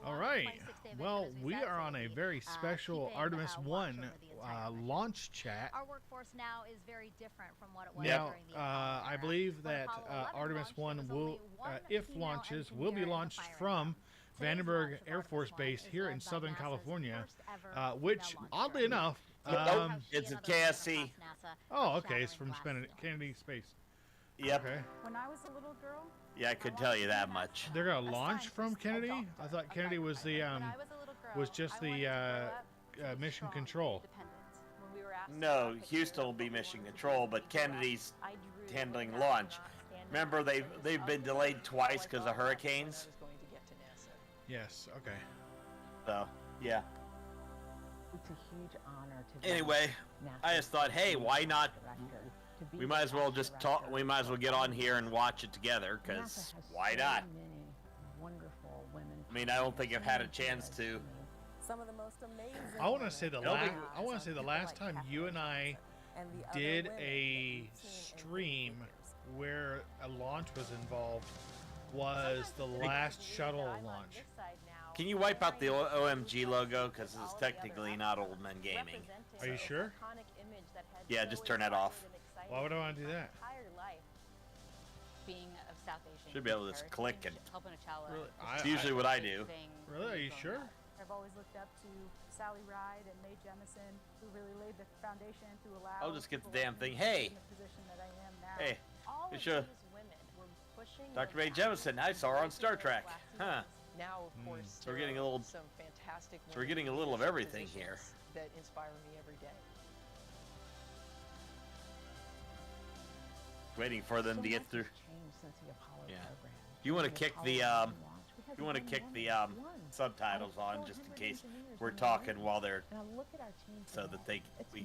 All right. Well, we are on a very special Artemis 1 launch chat. Our workforce now is very different from what it was Now, during the I believe that Artemis 1 will, if launches, will be launched from Vandenberg Air Force Base here in Southern California, which, oddly enough, it's at KSC. Oh, okay, it's from Kennedy Space. Yep. Okay. When I was a little girl, Yeah, I could tell you that much. They're gonna launch from Kennedy. I thought Kennedy was the just the mission control. No, Houston will be mission control, but Kennedy's handling launch. Remember, they've been delayed twice because of hurricanes. Yes. Okay. So yeah. It's a huge honor to Anyway, I just thought, hey, why not? We might as well just talk. We might as well get on here and watch it together, because why not? Wonderful women. I mean, I don't think I've had a chance to. some of the most amazing. I want to say the Nothing. last. I want to say the last time you and I did a stream where a launch was involved was the last shuttle launch. Can you wipe out the OMG logo, because it's technically not Old Men Gaming? Are you sure? Yeah, just turn that off. Why would I want to do that? Being of South Asian. Should be able to just click and. Really? It's usually what I do. Really? Are you sure? I've always looked up to Sally Ride and Mae Jemison, who really laid the foundation to allow. I'll just get the damn thing. Hey. in the position that I am now. Hey. All You of should. these women were pushing Dr. Mae Jemison, I saw her on Star Trek. Huh. Now, of course, So we're getting a little. some fantastic. So we're getting a little of everything here. That inspire me every day. Waiting for them to get through. Yeah. You want to kick the subtitles on just in case we're talking while they're, so that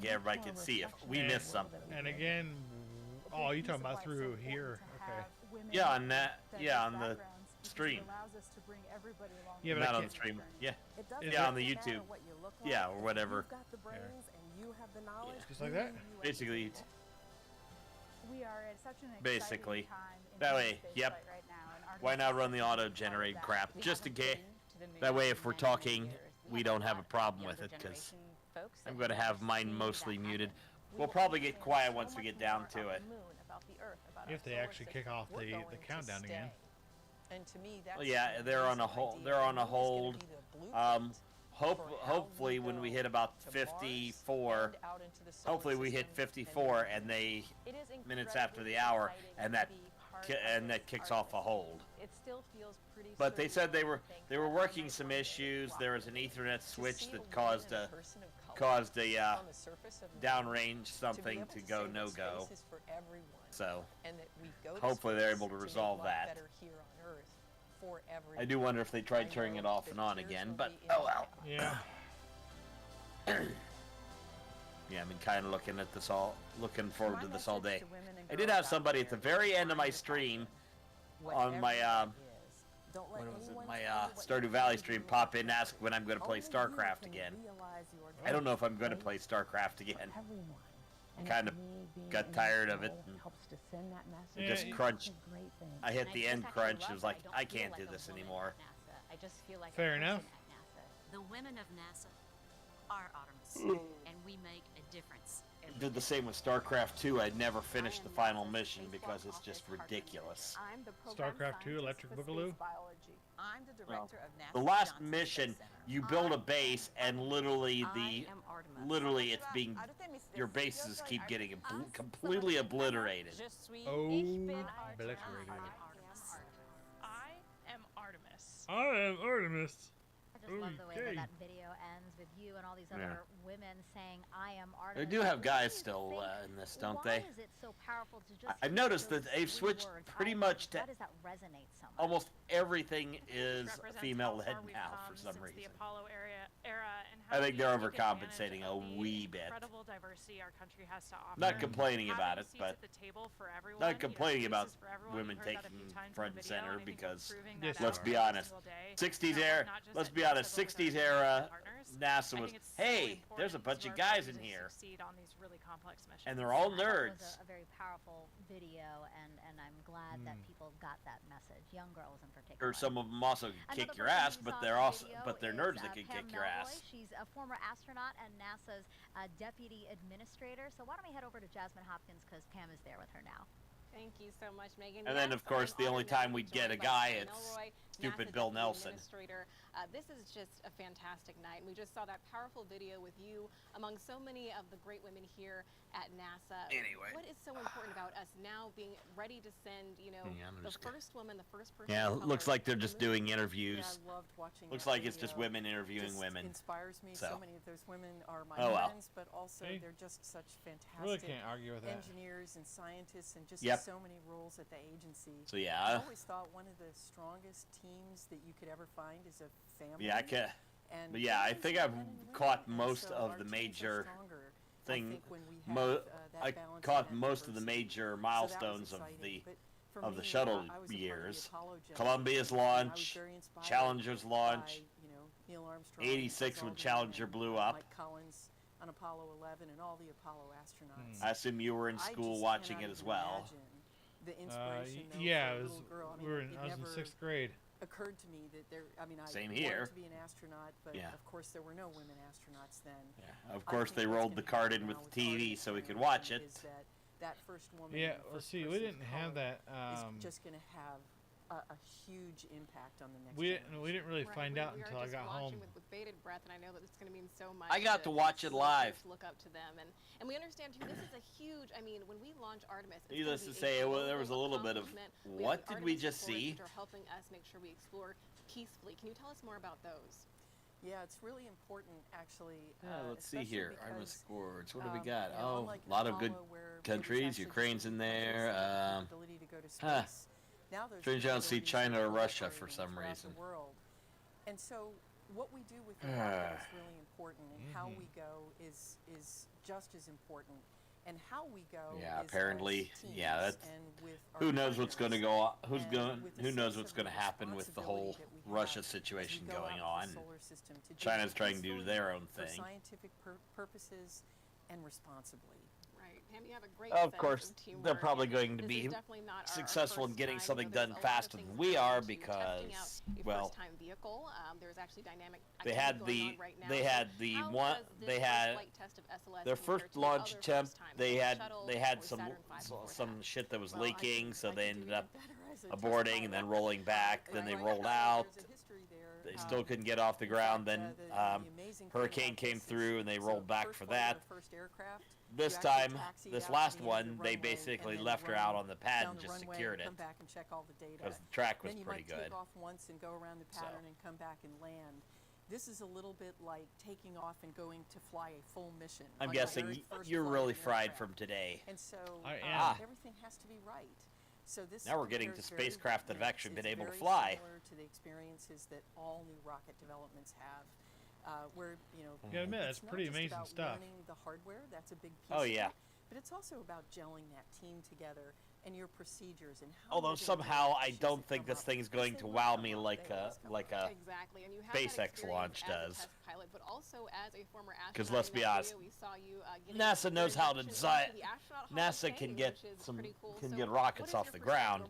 everybody can see if we miss something. And again, oh, you talking about through here? Okay. Yeah, on that. Yeah, on the stream. Yeah, but Not I on the can't. stream. Yeah. Is Yeah, on it- the YouTube. Yeah, or whatever. Just like that? Basically. We are at such an Basically. exciting time in That way, space yep. flight right now, and Why not run the auto-generated crap? Just in case. That way, if we're talking, we don't have a problem with it, because I'm going to have mine mostly muted. We'll probably get quiet once we get down to it. If they actually kick off the countdown again. And to me, that's Well, yeah, they're on a hold. They're on a hold. Hopefully, when we hit about 54, hopefully we hit 54, and they minutes after the hour, and that kicks off a hold. It still feels pretty. But they said they were working some issues. There was an Ethernet switch that caused a downrange something to go no-go. So hopefully they're able to resolve that. I do wonder if they tried turning it off and on again, but oh well. Yeah. Yeah, I've been kind of looking forward to this all day. I did have somebody at the very end of my stream on my Don't let When was it? anyone My tell you what Stardew you Valley can stream do. pop in and ask when I'm going to play Only you StarCraft can again. realize your I don't know if I'm going to Right? play StarCraft again. Everyone. And Kind if of me being got in tired this of it role and helps to send that message. Yeah, just you- crunch. It's a great thing. I hit And the just end actually crunch. love It was that like, don't I feel can't like do a this woman anymore. at NASA. I just feel like Fair a person enough. at NASA. The women of NASA are Artemis, and we make a difference. Did the same with StarCraft 2. I never finished the final mission because it's just ridiculous. I'm the program StarCraft 2, scientist Electric for Boogaloo? space biology. I'm the director of NASA. The last Johnson mission, Space Center. you build a base and literally I it's being, your bases keep getting completely obliterated. Oh, obliterated. I am Artemis. I am Artemis. I just love the way Okay. that video ends with you and all these other Yeah. women saying, "I am They Artemis." do have What guys do you still think- in this, don't why they? is it so powerful to just I've hear noticed those that they've three switched words, pretty "I am much to Why does that resonate so much? almost everything is Represents female how led far we've now come for some since reason. The Apollo era and I how think we they're take overcompensating advantage a of the wee bit. Incredible diversity our country has to offer. Not complaining Having about it, seats but at the table for everyone, not complaining about spaces for everyone. women You've heard that a taking few times in front the and video, center and I think we're because proving Yes, that let's out be every honest, single day. 60s That we're era, not just let's at be NASA, honest, but with our 60s business era, partners. NASA I was, think it's so hey, there's a important bunch to of our guys country in to here, succeed on these really complex missions. and they're all I thought it was nerds. a very powerful video, and I'm glad that people got that message. Young girls in particular. Or some of them also can kick Another your person ass, you but saw they're in the also, video but they're is, nerds that can Pam kick your Melroy. ass. She's a former astronaut and NASA's deputy administrator. So why don't we head over to Jasmine Hopkins because Pam is there with her now. Thank you so much, Megan. And then, Yes, of course, I'm the only honored time now we'd to get be a joined by guy, Pam it's Melroy, stupid NASA Bill Deputy Nelson. Administrator. This is just a fantastic night. We just saw that powerful video with you among so many of the great women here at NASA. Anyway. What is so important about us now being ready to send, Yeah, I'm the just gonna- first woman, the first person Yeah, of it looks color like they're to just move doing Yeah, interviews. I loved watching Looks that like it's just video. women interviewing Just women. inspires me. So. So many of those women are my Oh, well. friends, but also Hey. they're just such fantastic Really can't argue with that. engineers and scientists and just Yep. so many roles at the agency. So I yeah, always thought one of the strongest teams that you could ever find is a family. yeah, I can. And But yeah, I families think are I've men and women, caught and most so of our the teams are major stronger, I thing. think, when we have, that I balance caught and most of the diversity. major So that was milestones of exciting. the But for of the me, shuttle I was a part of the years. Apollo generation, Columbia's and I was launch, very inspired Challenger's by, launch, Neil Armstrong, 86 when Buzz Aldrin, Challenger and, blew up. Mike Collins on Apollo 11, and all the Apollo astronauts. I assume you were in I school just watching cannot it as even well. imagine the inspiration, though, Yeah, for it a was. little girl. I mean, I was in never 6th grade. occurred to me that there. I mean, I Same wanted here. to be an astronaut, but Yeah. of course there were no women astronauts then. Yeah. Of I course, think they what's rolled gonna the card happen in now with the TV Artemis so we and could watch everything it. is that first woman, Yeah, and well, first see, we person didn't of have color that. is just going to have a huge impact on the next We generation. didn't really Right, find we out are until I just got watching home. with bated breath, and I know that it's going to mean so much. I got to watch it live. Look up to them, and we understand too. This is a huge. I mean, when we launch Artemis, it's Needless gonna to be a say, well, there was a global little bit of, accomplishment. what have did we Artemis just scores, see? Which are helping us make sure we explore peacefully. Can you tell us more about those? Yeah, it's really important, actually. Yeah, let's see especially here. because, Artemis scores. What do we you got? know, Oh, unlike a lot of good Apollo, where it was countries. actually Ukraine's just in the countries there. that had the ability to go to huh. space. Now there's Strange I don't see capabilities China or that are Russia for proliferating some throughout reason. the world. And so what we do with the rocket is really important, and how we go is just as important. And how we go Yeah, is apparently, as teams yeah, that's- and with our Who knows what's going to partners. go? Who's And going? with the Who knows sense what's of going to happen with the whole responsibility that we Russia have as we situation go going out on? into the solar system to do China's it trying to do peacefully, their own for thing. scientific purposes and responsibly. Right, Pam, you have a great Of sense course, of teamwork, they're probably and going to this be is definitely not our successful in first getting time. something There's done a lot of faster things than that we go are into testing out because, a well, first-time vehicle. There's actually dynamic they activity had going the on right now. they So had the how one does this they first had flight test of SLS their compare first to launch other attempt. first times, They like had shuttle they had or some Saturn V before some that? shit that was Well, leaking, so I they can do ended even up better as a test aborting and then pilot. rolling back. Then they Right rolled now, out. there's a history there. They still couldn't get off the In ground. fact, Then the amazing thing hurricane about came this is, through and they so rolled back first for flight of that. the first aircraft, This you actually time, taxied this out last to the end of one, the they runway basically and then left her run out on the pad down and the just runway secured and it come back and check all the data. because the track was Then you pretty might good. take off once and go around the So. pattern and come back and land. This is a little bit like taking off and going to fly a full mission. I'm on your guessing very first you're flight really of an fried aircraft. from today. And so I am. everything has to be right. So this Now we're getting to compares very- spacecraft that have it's- actually it's been able to very fly. Similar to the experiences that all new rocket developments have, where gotta admit, it's that's pretty not just amazing about stuff. learning the hardware. That's a big piece. Oh, of yeah. it, but it's also about gelling that team together and your procedures and how. Although somehow I don't think this thing's going to wow me like a exactly. And you have SpaceX launch does. As a test pilot, but also as a former astronaut. Because let's be honest, we saw you, NASA knows how to design. NASA can get get rockets off the ground,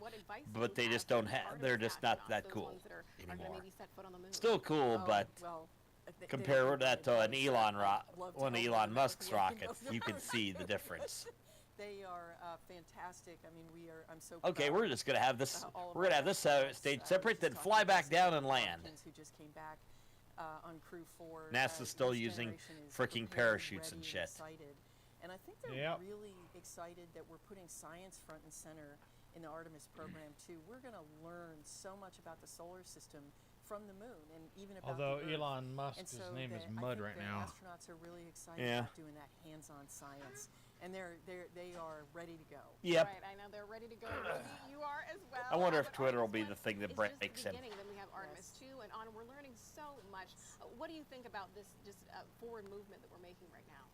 but they just don't have. They're just not that cool anymore. Still cool, but compare that to an one of Elon Musk's rockets, you can see the difference. They are fantastic. I mean, I'm so. Okay, we're just gonna have this. We're gonna have this stage separate, then fly back down and land. Who just came back on Crew 4. NASA's still using freaking parachutes and shit. And I think they're really excited that we're putting science front and center in the Artemis program too. We're gonna learn so much about the solar system from the moon, and even about although the Earth. Elon Musk's name is Mud right now. Astronauts are really excited about doing that hands-on science. And they are ready to go. Yep. Right, I know they're ready to go. You are as well. I wonder if Twitter will be the thing that breaks him. Then we have Artemis 2 and on. We're learning so much. What do you think about this forward movement that we're making right now?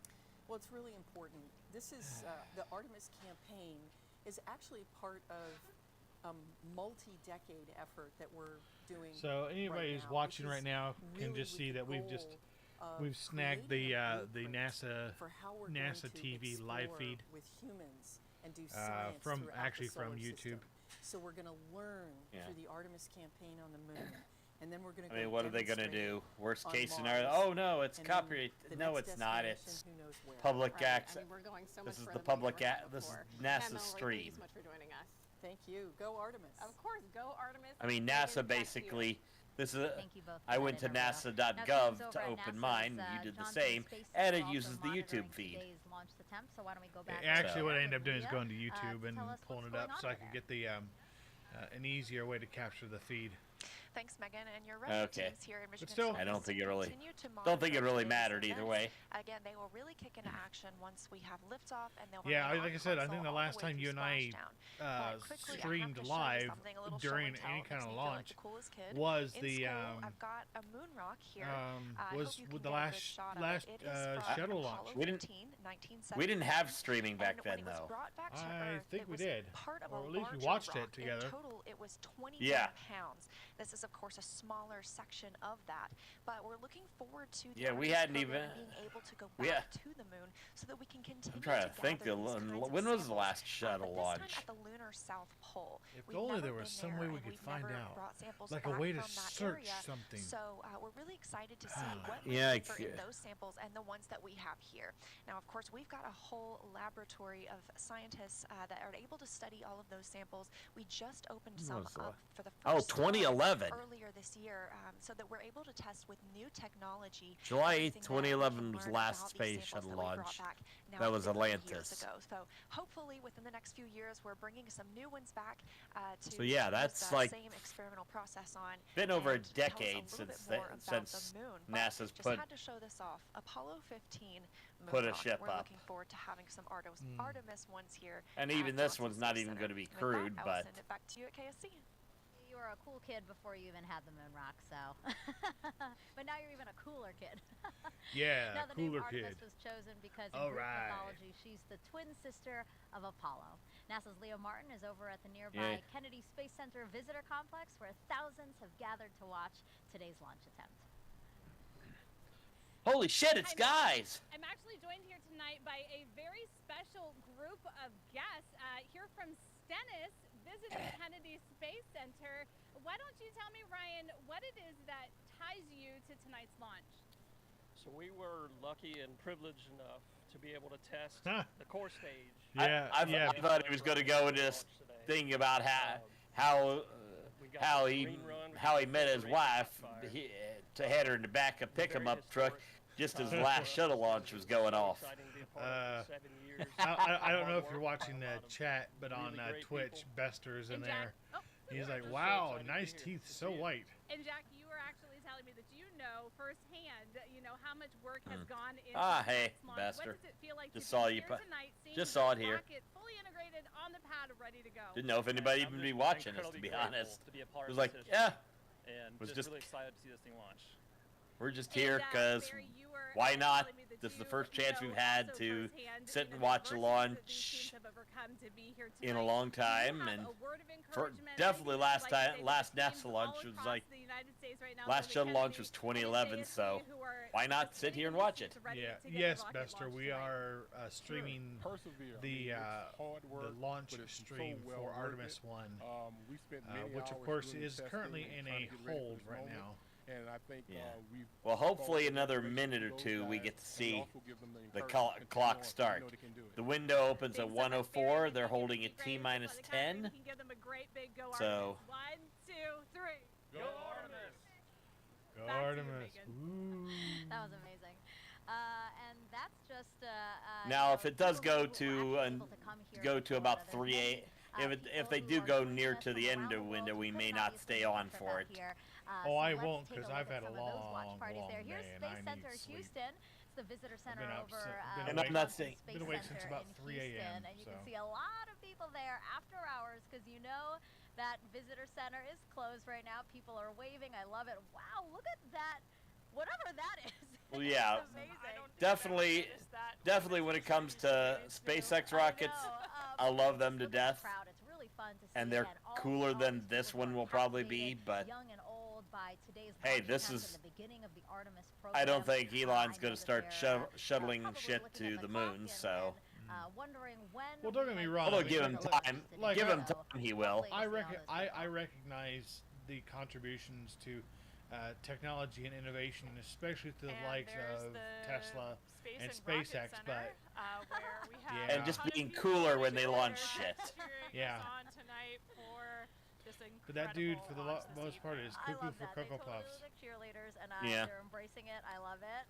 Well, it's really important. This is the Artemis campaign is actually part of a multi-decade effort that we're doing. So anybody who's watching right now can just see that we've snagged the NASA TV live feed with humans and do science from system. YouTube. So we're going to learn through the Artemis campaign on the moon, and then we're going to. I mean, what are they going to do? Worst case scenario? Oh no, it's copyright. No, it's not. It's public access. I mean, we're going so this much is the public. This is NASA stream. Thank you so much for joining us. Thank you. Go Artemis. Of course, go Artemis. I mean, NASA basically. This is. I went to NASA.gov to open mine. You did the same, and it uses the YouTube feed. Actually, what I ended up doing is going to YouTube and pulling it up so I could get the an easier way to capture the feed. Thanks, Megan, and your rescue teams here in Michigan. But still, I don't think it really mattered either way. Again, they will really kick into action once we have liftoff, and they'll. Yeah, like I said, I think the last time you and I streamed live during any kind of launch was the I've got a moon rock here. Was the last shuttle launch. We didn't have streaming back then, though. I think we did, or at least we watched it together. In total, it was 20 pounds. This is, of course, a smaller section of that, but we're looking forward to the we hadn't even being able to go back to the moon so that we can continue. I'm trying to think. When was the last shuttle launch? At the lunar South Pole. If only there was some way we could find out, like a way to search something. So we're really excited to see what we in those samples and the ones that we have here. Now, of course, we've got a whole laboratory of scientists that are able to study all of those samples. We just opened some up for the first 2011. Earlier this year, so that we're able to test with new technology. July 8th, 2011 was last space shuttle launch. That was Atlantis. So hopefully within the next few years, we're bringing some new ones back to so yeah, that's like same experimental process on. Been over a decade since NASA's put had to show this off. Apollo 15 put a ship we're up. Looking forward to having some Artemis ones here. And even this one's not even going to be crewed, but. I'll send it back to you at KSC. You were a cool kid before you even had the moon rock, so. But now you're even a cooler kid. Yeah, now the cooler name kid. Artemis was chosen because in Greek mythology, she's the twin sister of Apollo. NASA's Leo Martin is over at the nearby Kennedy Space Center Visitor Complex, where thousands have gathered to watch today's launch attempt. Holy shit, it's guys! I'm actually joined here tonight by a very special group of guests here from Stennis, visiting Kennedy Space Center. Why don't you tell me, Ryan, what it is that ties you to tonight's launch? So we were lucky and privileged enough to be able to test the core stage. Yeah, I thought he was going to go into this thing about how he met his wife to head her in the back of pick-em-up truck just as the last shuttle launch was going off. I don't know if you're watching the chat, but on Twitch, Bester's in there. He's like, wow, nice teeth, so white. And Jack, you were actually telling me that you know firsthand, how much work has gone into hey, What Bester. does it feel like Just to saw be you. here tonight, Just saw it here. Fully integrated on the pad, ready to go? Didn't know if anybody even be watching us, to be honest. To be a part it was of like, and was just really excited to see this thing launch. We're just here because why not? This is the first chance we've had to sit and watch a launch to be here tonight. in a long time, and for definitely last NASA launch was like last shuttle launch was 2011. So why not sit here and watch it? Yeah. Yes, Bester. We are streaming the launch stream for Artemis 1, which of course is currently in a hold right now. And I think well, hopefully another minute or two we get to see the clock start. The window opens at 1:04. They're holding it T-minus 10. So 1, 2, 3. Go Artemis! Go Artemis! Ooh. That was amazing. And that's just now if it does go to about 3 if they do go near to the end of the window, we may not stay on for it. Oh, I won't, because I've had a long day Here's and Space I Center need sleep. Houston. It's the visitor center over and I'm not saying Space been awake Center since about in 3 a.m. Houston, and you can see a lot of people there after hours, because you know that visitor center is closed right now. People are waving. I love it. Wow, look at that. Whatever that is. Well, yeah, definitely when it comes to SpaceX rockets, I love them to death, and they're cooler than this one will probably be, but hey, this is, I don't think Elon's going to start shuttling shit to the moon, so. Well, don't get me wrong. Although give him time, he will. I recognize the contributions to technology and innovation, especially to the likes of Tesla and SpaceX, but yeah, and just being cooler when they launch shit. Yeah. But that dude, for the most part, is cuckoo for Cocoa Puffs. Cheerleaders, and yeah, they're embracing it. I love it.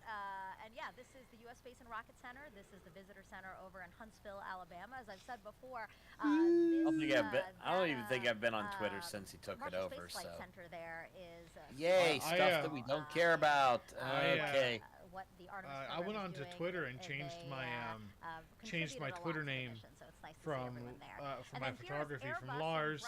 And yeah, this is the U.S. Space and Rocket Center. This is the visitor center over in Huntsville, Alabama. As I've said before, I don't even think I've been on Twitter since he took it over. So. Center there is. Yay, stuff that we don't care about. Okay. What the Artemis I went on to Twitter and changed my Twitter name from my photography from Lars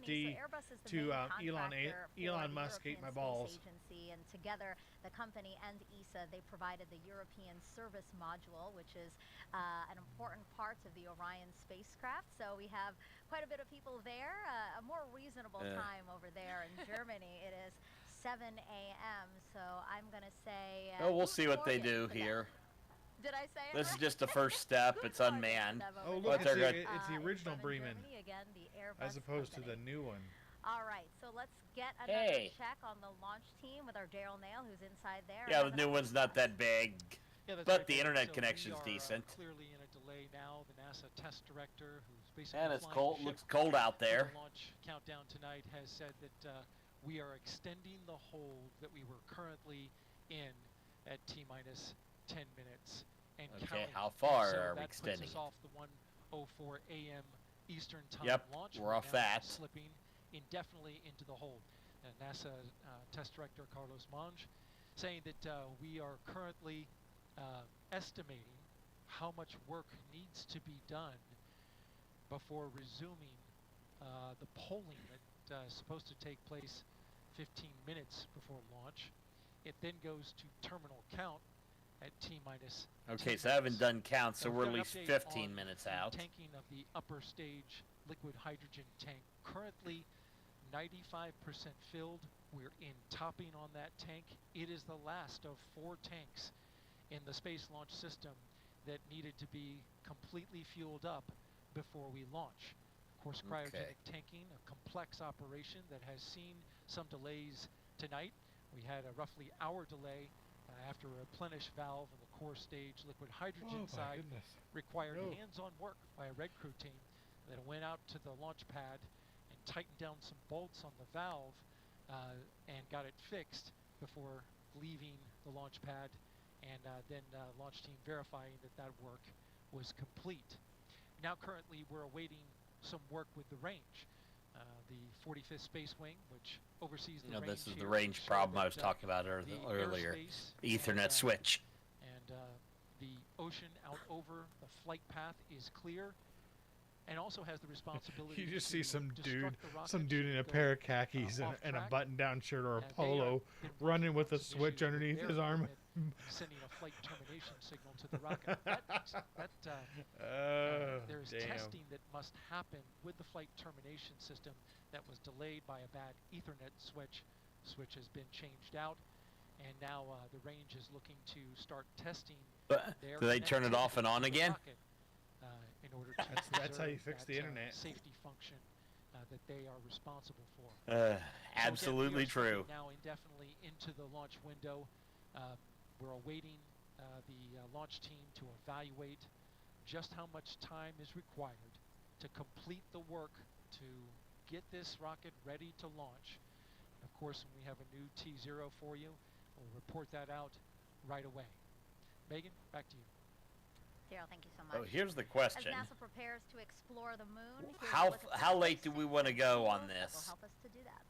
D to Elon Musk ate my balls. Agency, and together the company and ESA, they provided the European Service Module, which is an important part of the Orion spacecraft. So we have quite a bit of people there. A more reasonable time over there in Germany. It is 7 a.m. So I'm gonna say. Oh, we'll see what they do here. Did I say it This right? is just the first step. It's unmanned. Oh, look, it's the original Bremen, as opposed to the new one. All right, so let's get another check on the launch team with our Daryl Nail, who's inside there. Yeah, the new one's not that big, but the internet connection's decent. Clearly in a delay now. The NASA test director, who's basically and it's cold. Looks cold out there. The launch countdown tonight has said that we are extending the hold that we were currently in at T-minus 10 minutes and counting. How far so are we that extending? Puts us off the 1:04 a.m. Eastern time launch. We're off that. Slipping indefinitely into the hold. NASA test director Carlos Monge saying that we are currently estimating how much work needs to be done before resuming the polling that's supposed to take place 15 minutes before launch. It then goes to terminal count at T-minus. Okay, so I haven't done count, so we're at least 15 minutes out. Tanking of the upper stage liquid hydrogen tank, currently 95% filled. We're in topping on that tank. It is the last of 4 tanks in the Space Launch System that needed to be completely fueled up before we launch. Of course, cryogenic tanking, a complex operation that has seen some delays tonight. We had a roughly hour delay after a replenish valve in the core stage liquid hydrogen side required hands-on work by a red crew team that went out to the launch pad and tightened down some bolts on the valve and got it fixed before leaving the launch pad, and then launch team verifying that work was complete. Now currently we're awaiting some work with the range. The 45th Space Wing, which oversees the range. This is the range problem I was talking about earlier. Ethernet switch. And the ocean out over the flight path is clear, and also has the responsibility. You just see some dude in a pair of khakis and a button-down shirt or a polo, running with a switch underneath his arm. sending a flight termination signal to the rocket. There's testing that must happen with the flight termination system that was delayed by a bad Ethernet switch. Switch has been changed out, and now the range is looking to start testing. Do they turn it off and on again? In order to that's how you fix the internet. Safety function that they are responsible for. Absolutely true. Now indefinitely into the launch window. We're awaiting the launch team to evaluate just how much time is required to complete the work to get this rocket ready to launch. And of course, when we have a new T0 for you, we'll report that out right away. Megan, back to you. Daryl, thank you so much. Oh, here's the question. As NASA prepares to explore the moon, how late do we want to go on this? Will help us to do that.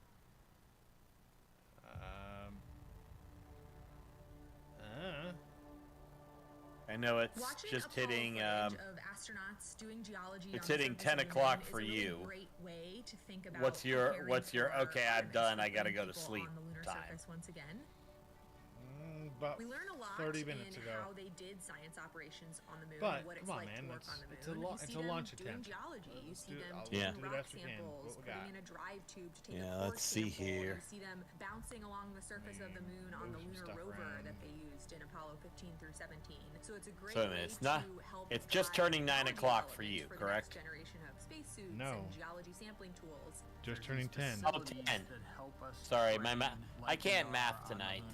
I know it's Watching just Apollo hitting. footage of astronauts doing geology It's on hitting the 10 surface of the o'clock moon for is a really you. Great way to think about What's your okay? I'm Artemis, done. I gotta putting go to people sleep on the lunar time. surface once again. About We learn a lot 30 minutes in ago. how they did science operations on the moon, But, and what it's come on, like man, to work on the moon. it's a launch you see them doing attempt. geology. You see them I'll taking do the rock best we can. samples, What we putting got? in a drive tube to take Yeah, a core let's see sample. here. You see them bouncing along the surface of the moon on the Move some lunar stuff rover around. that they used in Apollo 15 through 17. So it's a great So way it's not. to help It's just guide turning 9 technology o'clock for you, development correct? the next generation of spacesuits No. and geology sampling tools. Just turning 10. Oh, 10. Sorry, my I can't math tonight.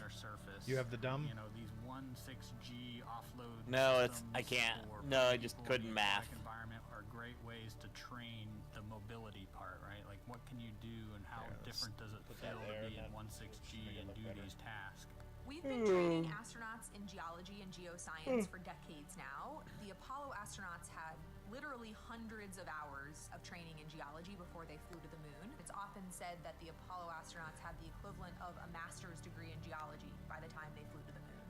You have the dumb? You know, these 1.6G offload No, it's systems I can't. for No, I just people couldn't in math. aquatic environment are great ways to train the mobility part, right? Like what can you do and how different does it feel to be in 1.6G and do these tasks? We've been training astronauts in geology and geoscience for decades now. The Apollo astronauts had literally hundreds of hours of training in geology before they flew to the moon. It's often said that the Apollo astronauts had the equivalent of a master's degree in geology by the time they flew to the moon.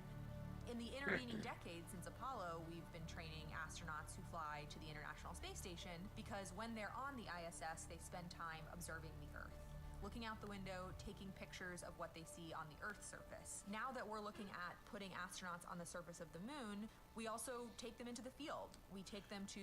In the intervening decades since Apollo, we've been training astronauts who fly to the International Space Station because when they're on the ISS, they spend time observing the Earth, looking out the window, taking pictures of what they see on the Earth's surface. Now that we're looking at putting astronauts on the surface of the moon, we also take them into the field. We take them to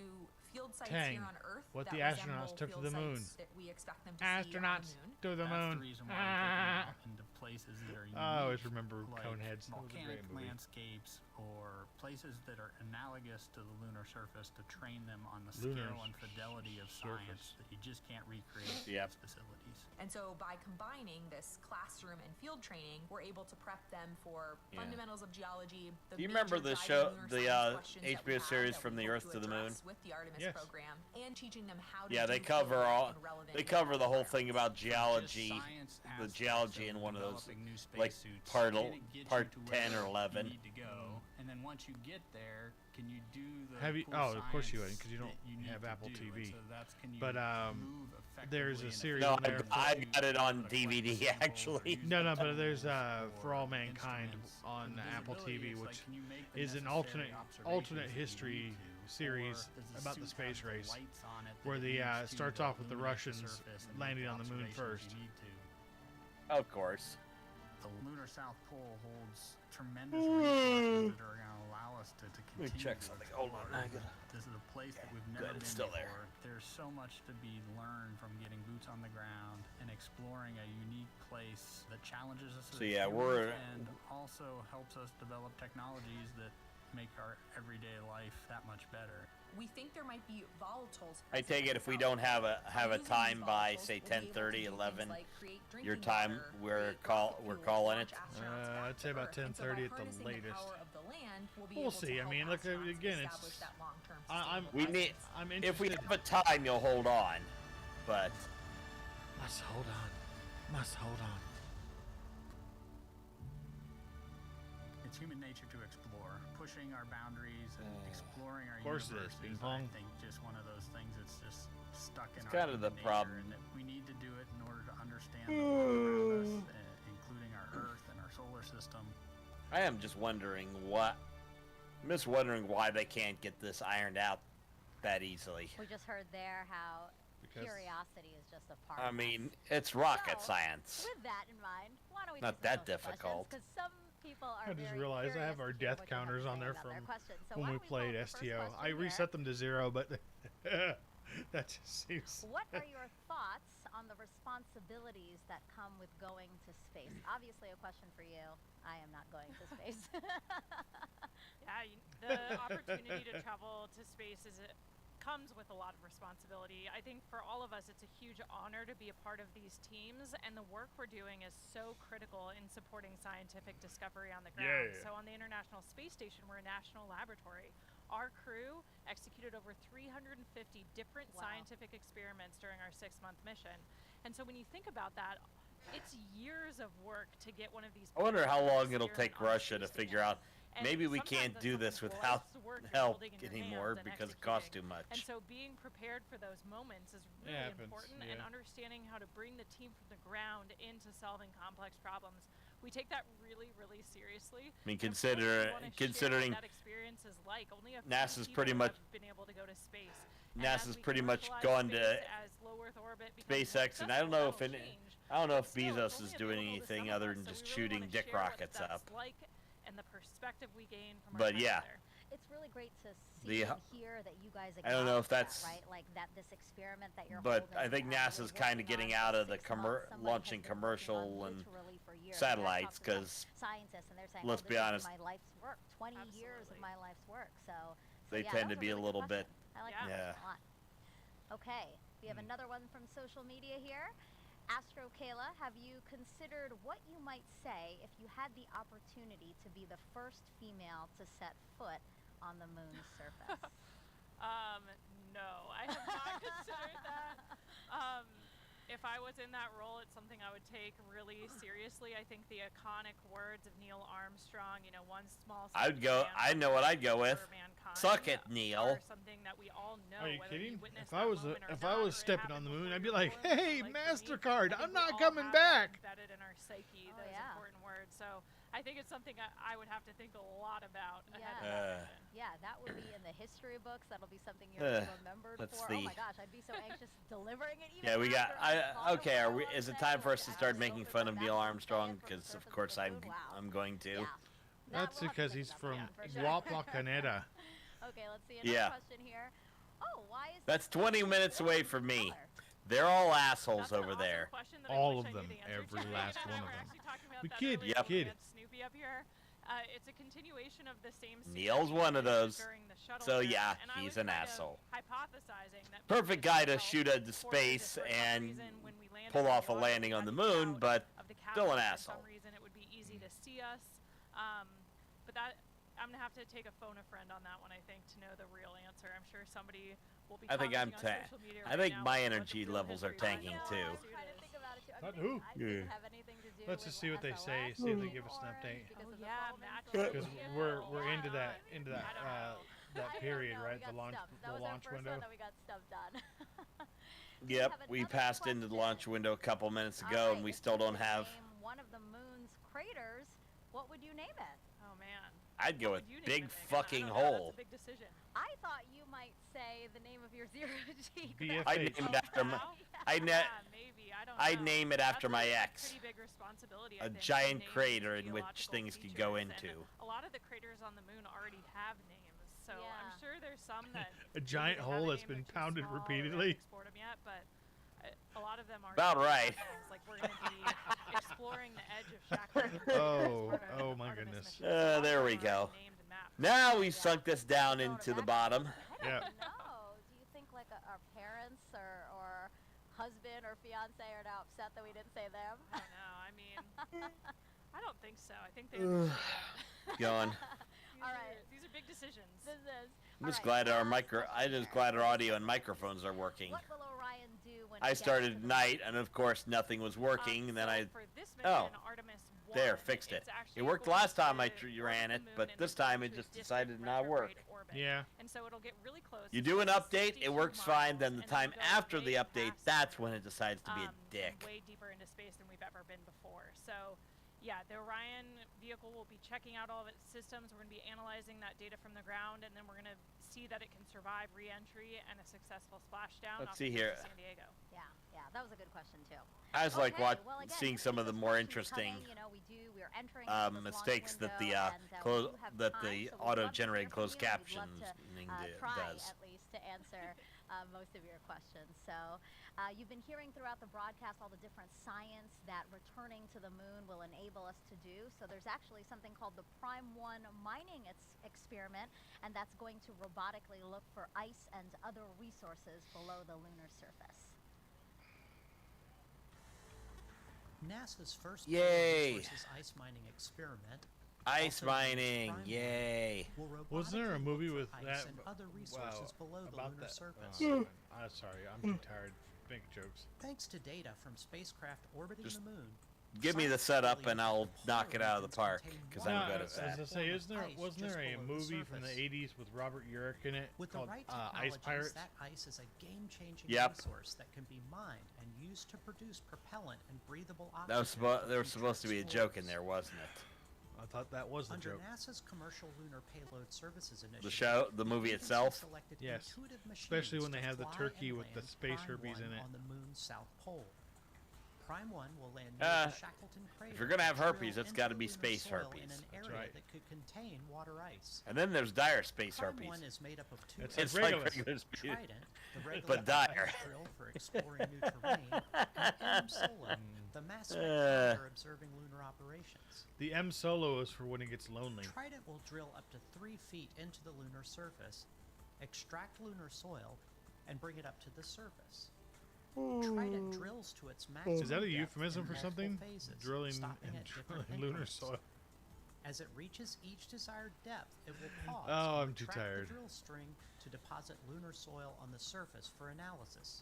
field sites here on Earth what that the astronauts took to the moon. that we expect them to Astronauts see on the moon. to the That's moon. the reason why we take them into places that are unique, I always remember like Coneheads. That was a volcanic great movie. landscapes or places that are analogous to the lunar surface to train them on the Lunar scale and fidelity of science that you just can't recreate in these facilities. And so by combining this classroom and field training, we're able to prep them for fundamentals of geology. Do you remember the show, the HBO series From the Earth to the Moon? With the Artemis Yes. program, and teaching them how to Yeah, they do cover field all. and relevant They cover the whole programs. thing about geology, Science the aspects geology of in one of those, developing new like spacesuits part can it get part you to 10 or where 11. You need to go, and then once you get there, can you do the Have you? cool Oh, of course you science wouldn't, because you don't that you need have to Apple do? TV. And so that's, can you But move there's effectively a and series No, in there. I got it on DVD actually. No, but there's For All Mankind on Apple TV, which is an alternate history series about the space race, where the starts off with the Russians landing on the moon first. Of course. The lunar South Pole holds tremendous resources that are going to allow us to continue. Let me check something. Hold on. This is a place that we've never been it's still there. before. There's so much to be learned from getting boots on the ground and exploring a unique place that challenges us. So as yeah, humans and also helps us develop technologies that make our everyday life that much better. We think there might be volatiles. I take it if we don't have a time by say 10:30, 11, your time we're calling it. I'd say about 10:30 at the latest. We'll see. I mean, look again. It's I'm interested. If we have a time, you'll hold on, but must hold on. Must hold on. It's human nature to explore, pushing our boundaries and exploring our Of course it universe is, ping I pong. think just one of those things that's just stuck in It's our kind of the human problem. nature, and that we need to do it in order to understand the world around us, including our Earth and our solar system. I am just wondering why they can't get this ironed out that easily. We just heard there how curiosity is just a part I of mean, us. it's rocket So, science. With that in mind, why don't we Not do some that difficult. Because some people are I just realized I have our death counters on there from when we played STO. I reset them to 0, but that just seems... What are your thoughts on the responsibilities that come with going to space? Obviously a question for you. I am not going to space. Yeah, the opportunity to travel to space comes with a lot of responsibility. I think for all of us, it's a huge honor to be a part of these teams, and the work we're doing is so critical in supporting scientific discovery on the ground. Yeah. So on the International Space Station, we're a national laboratory. Our crew executed over 350 different scientific experiments during our 6-month mission. And so when you think about that, it's years of work to get one of these. I wonder how long it'll take Russia to figure out. Maybe we can't do this without help anymore because it costs too much. And so being prepared for those moments is really important, and understanding how to bring the team from the ground into solving complex problems. We take that really, really seriously. I mean, considering that experience is like, only a few NASA's people pretty much have been able to go to space. NASA's pretty much gone to SpaceX, and I don't know if Bezos is doing anything other than just shooting dick rockets up. And the perspective we gain from but yeah, it's really great to see and hear that you guys. I don't know if that's that, right, like that this experiment that you're. But I think NASA's kind of getting out of the launching commercial and satellites because let's be honest, my life's work, 20 years of my life's work. So they tend to be a little bit. I like that a lot. Okay, we have another one from social media here. Astro Kayla, have you considered what you might say if you had the opportunity to be the first female to set foot on the moon's surface? No, I have not considered that. If I was in that role, it's something I would take really seriously. I think the iconic words of Neil Armstrong, one small step. I know what I'd go with. Suck it, Neil. Something that we all know. Are you kidding? If I was stepping on the moon, I'd be like, "Hey, MasterCard, I'm not coming back." Embedded in our psyche, those important words. So I think it's something I would have to think a lot about ahead of that. Yeah, that would be in the history books. That'll be something you're remembered for. Oh my gosh, I'd be so anxious delivering it. Even we got. Okay, is it time for us to start making fun of Neil Armstrong? Because of course I'm going to. That's because he's from Guapa, Canada. Okay, let's see another question here. Oh, why is that's 20 minutes away from me. They're all assholes over there. All of them, every last one of them. The kid, kid. Snoopy up here. It's a continuation of the same. Neil's one of those. So yeah, he's an asshole. Perfect guy to shoot into space and pull off a landing on the moon, but still an asshole. For some reason, it would be easy to see us. But I'm gonna have to take a phone a friend on that one, I think, to know the real answer. I'm sure somebody will be. I think my energy levels are tanking too. Let's just see what they say. See if they give us an update. Because we're into that that period, right? The launch window. Yep, we passed into the launch window a couple minutes ago, and we still don't have. One of the moon's craters. What would you name it? Oh man. I'd go with Big Fucking Hole. That's a big decision. I thought you might say the name of your zero-G. I'd name it after my. I'd name it after my ex. A giant crater in which things could go into. A lot of the craters on the moon already have names, so I'm sure there's some that. A giant hole that's been pounded repeatedly. Explored them yet, but a lot of them are. About right. Like we're going to be exploring the edge of Shackleton. Oh my goodness. There we go. Now we've sunk this down into the bottom. I don't know. Do you think like our parents or husband or fiance are now upset that we didn't say them? I don't know. I mean, I don't think so. I think they. Going. All right. These are big decisions. I'm just glad our audio and microphones are working. What will Orion do when I started at night, and of course nothing was working, and then there, fixed it. It worked last time I ran it, but this time it just decided to not work. Yeah. And so it'll get really close. You do an update, it works fine, then the time after the update, that's when it decides to be a dick. Way deeper into space than we've ever been before. So, Yeah, the Orion vehicle will be checking out all of its systems. We're going to be analyzing that data from the ground, and then we're going to see that it can survive re-entry and a successful splashdown. Let's see here. San Diego. Yeah, that was a good question too. I was like seeing some of the more interesting mistakes that the auto-generated closed captioning does. At least to answer most of your questions. So you've been hearing throughout the broadcast all the different science that returning to the moon will enable us to do. So there's actually something called the Prime 1 mining experiment, and that's going to robotically look for ice and other resources below the lunar surface. NASA's first resources ice mining experiment. Ice mining, yay! Wasn't there a movie with that? And other resources below the lunar surface. I'm sorry, I'm too tired to make jokes. Thanks to data from spacecraft orbiting the moon. Give me the setup and I'll knock it out of the park, because I'm good at that. As I say, wasn't there a movie from the 80s with Robert Urich in it called Ice Pirates? That ice is a game-changing resource that can be mined and used to produce propellant and breathable oxygen. There was supposed to be a joke in there, wasn't it? I thought that was the joke. Under NASA's Commercial Lunar Payload Services Initiative, the movie itself? Yes, especially when they have the turkey with the space herpes in it. On the moon's south pole. Prime 1 will land near the Shackleton crater. If you're gonna have herpes, it's got to be space herpes. In an area that could contain water ice. And then there's dire space herpes. Prime 1 is made up of two. It's like regular space, Trident, the regular but dire. drill for exploring new terrain, and M Solo, the mass spectrometer for observing lunar operations. The M Solo is for when it gets lonely. Trident will drill up to 3 feet into the lunar surface, extract lunar soil, and bring it up to the surface. Trident drills to its maximum. Is that a euphemism for something? Phases, drilling lunar increments. soil. As it reaches each desired depth, it will pause. Oh, I'm and too retract tired. The drill string to deposit lunar soil on the surface for analysis.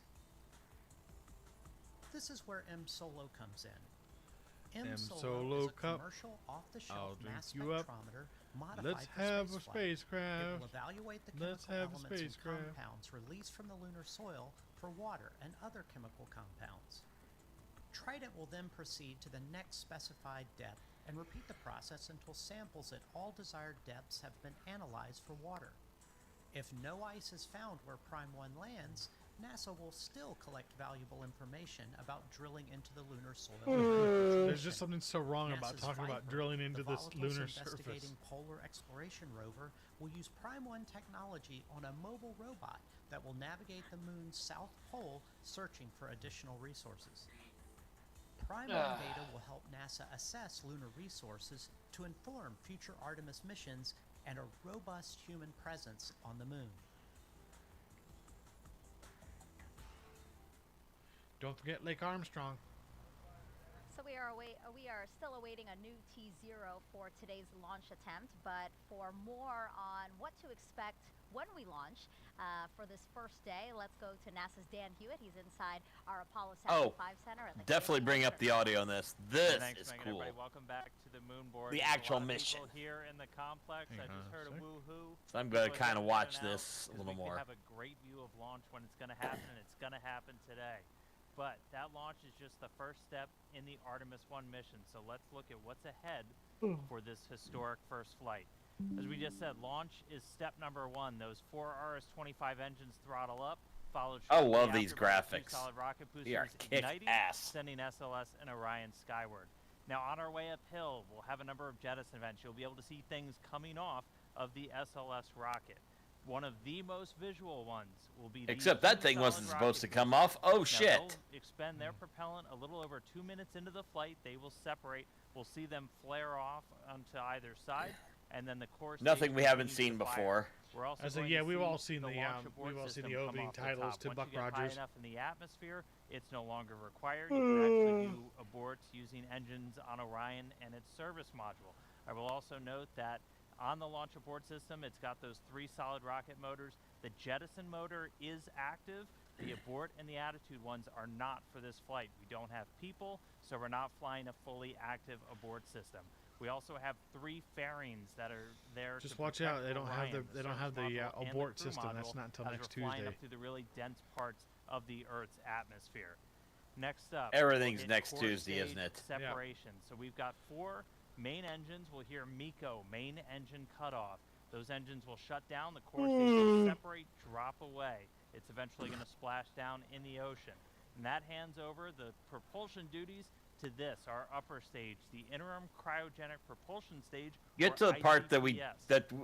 This is where M Solo comes in. M Solo is a commercial off-the-shelf mass spectrometer modified Let's for have a spaceflight. spacecraft. It will evaluate the chemical elements and compounds released from the lunar soil for water and other chemical compounds. Trident will then proceed to the next specified depth and repeat the process until samples at all desired depths have been analyzed for water. If no ice is found where Prime 1 lands, NASA will still collect valuable information about drilling into the lunar soil. There's just something so wrong about talking about drilling into this lunar surface. Investigating Polar Exploration Rover will use Prime 1 technology on a mobile robot that will navigate the moon's south pole searching for additional resources. Prime 1 data will help NASA assess lunar resources to inform future Artemis missions and a robust human presence on the moon. Don't forget Lake Armstrong. So we are still awaiting a new T0 for today's launch attempt, but for more on what to expect when we launch for this first day, let's go to NASA's Dan Hewitt. He's inside our Apollo 75 Center. At the definitely bring up the audio on this. This is Megan, cool. Everybody. Welcome back to the moon board. The There's actual a lot of mission. people here in the complex. I just heard a woohoo. So I'm going to kind of watch this a little more. We have a great view of launch when it's going to happen, and it's going to happen today. But that launch is just the first step in the Artemis 1 mission. So let's look at what's ahead for this historic first flight. As we just said, launch is step number 1. Those 4 RS-25 engines throttle up, followed shortly love after these by graphics. 2 solid rocket They are boosters igniting, kick-ass. sending SLS and Orion skyward. Now, on our way uphill, we'll have a number of jettison events. You'll be able to see things coming off of the SLS rocket. One of the most visual ones will be Except that thing wasn't supposed to come off. Oh, shit. They'll expend their propellant a little over 2 minutes into the flight. They will separate. We'll see them flare off onto either side, and then the core Nothing we haven't seen before. We're also we've all seen the opening titles to Buck Rogers. Once you get high enough in the atmosphere, it's no longer required. You can actually do aborts using engines on Orion and its service module. I will also note that on the launch abort system, it's got those 3 solid rocket motors. The jettison motor is active. The abort and the attitude ones are not for this flight. We don't have people, so we're not flying a fully active abort system. We also have 3 fairings that are there. Just watch out; they don't have the abort system. Module, That's not until next we're flying Tuesday. up through the really dense parts of the Earth's atmosphere. Next up, everything's next Tuesday, isn't it? Separation. So we've got 4 main engines. We'll hear MECO, main engine cutoff. Those engines will shut down. The core stage will separate, drop away. It's eventually going to splash down in the ocean. And that hands over the propulsion duties to this, our upper stage, the interim cryogenic propulsion stage. Get to the part that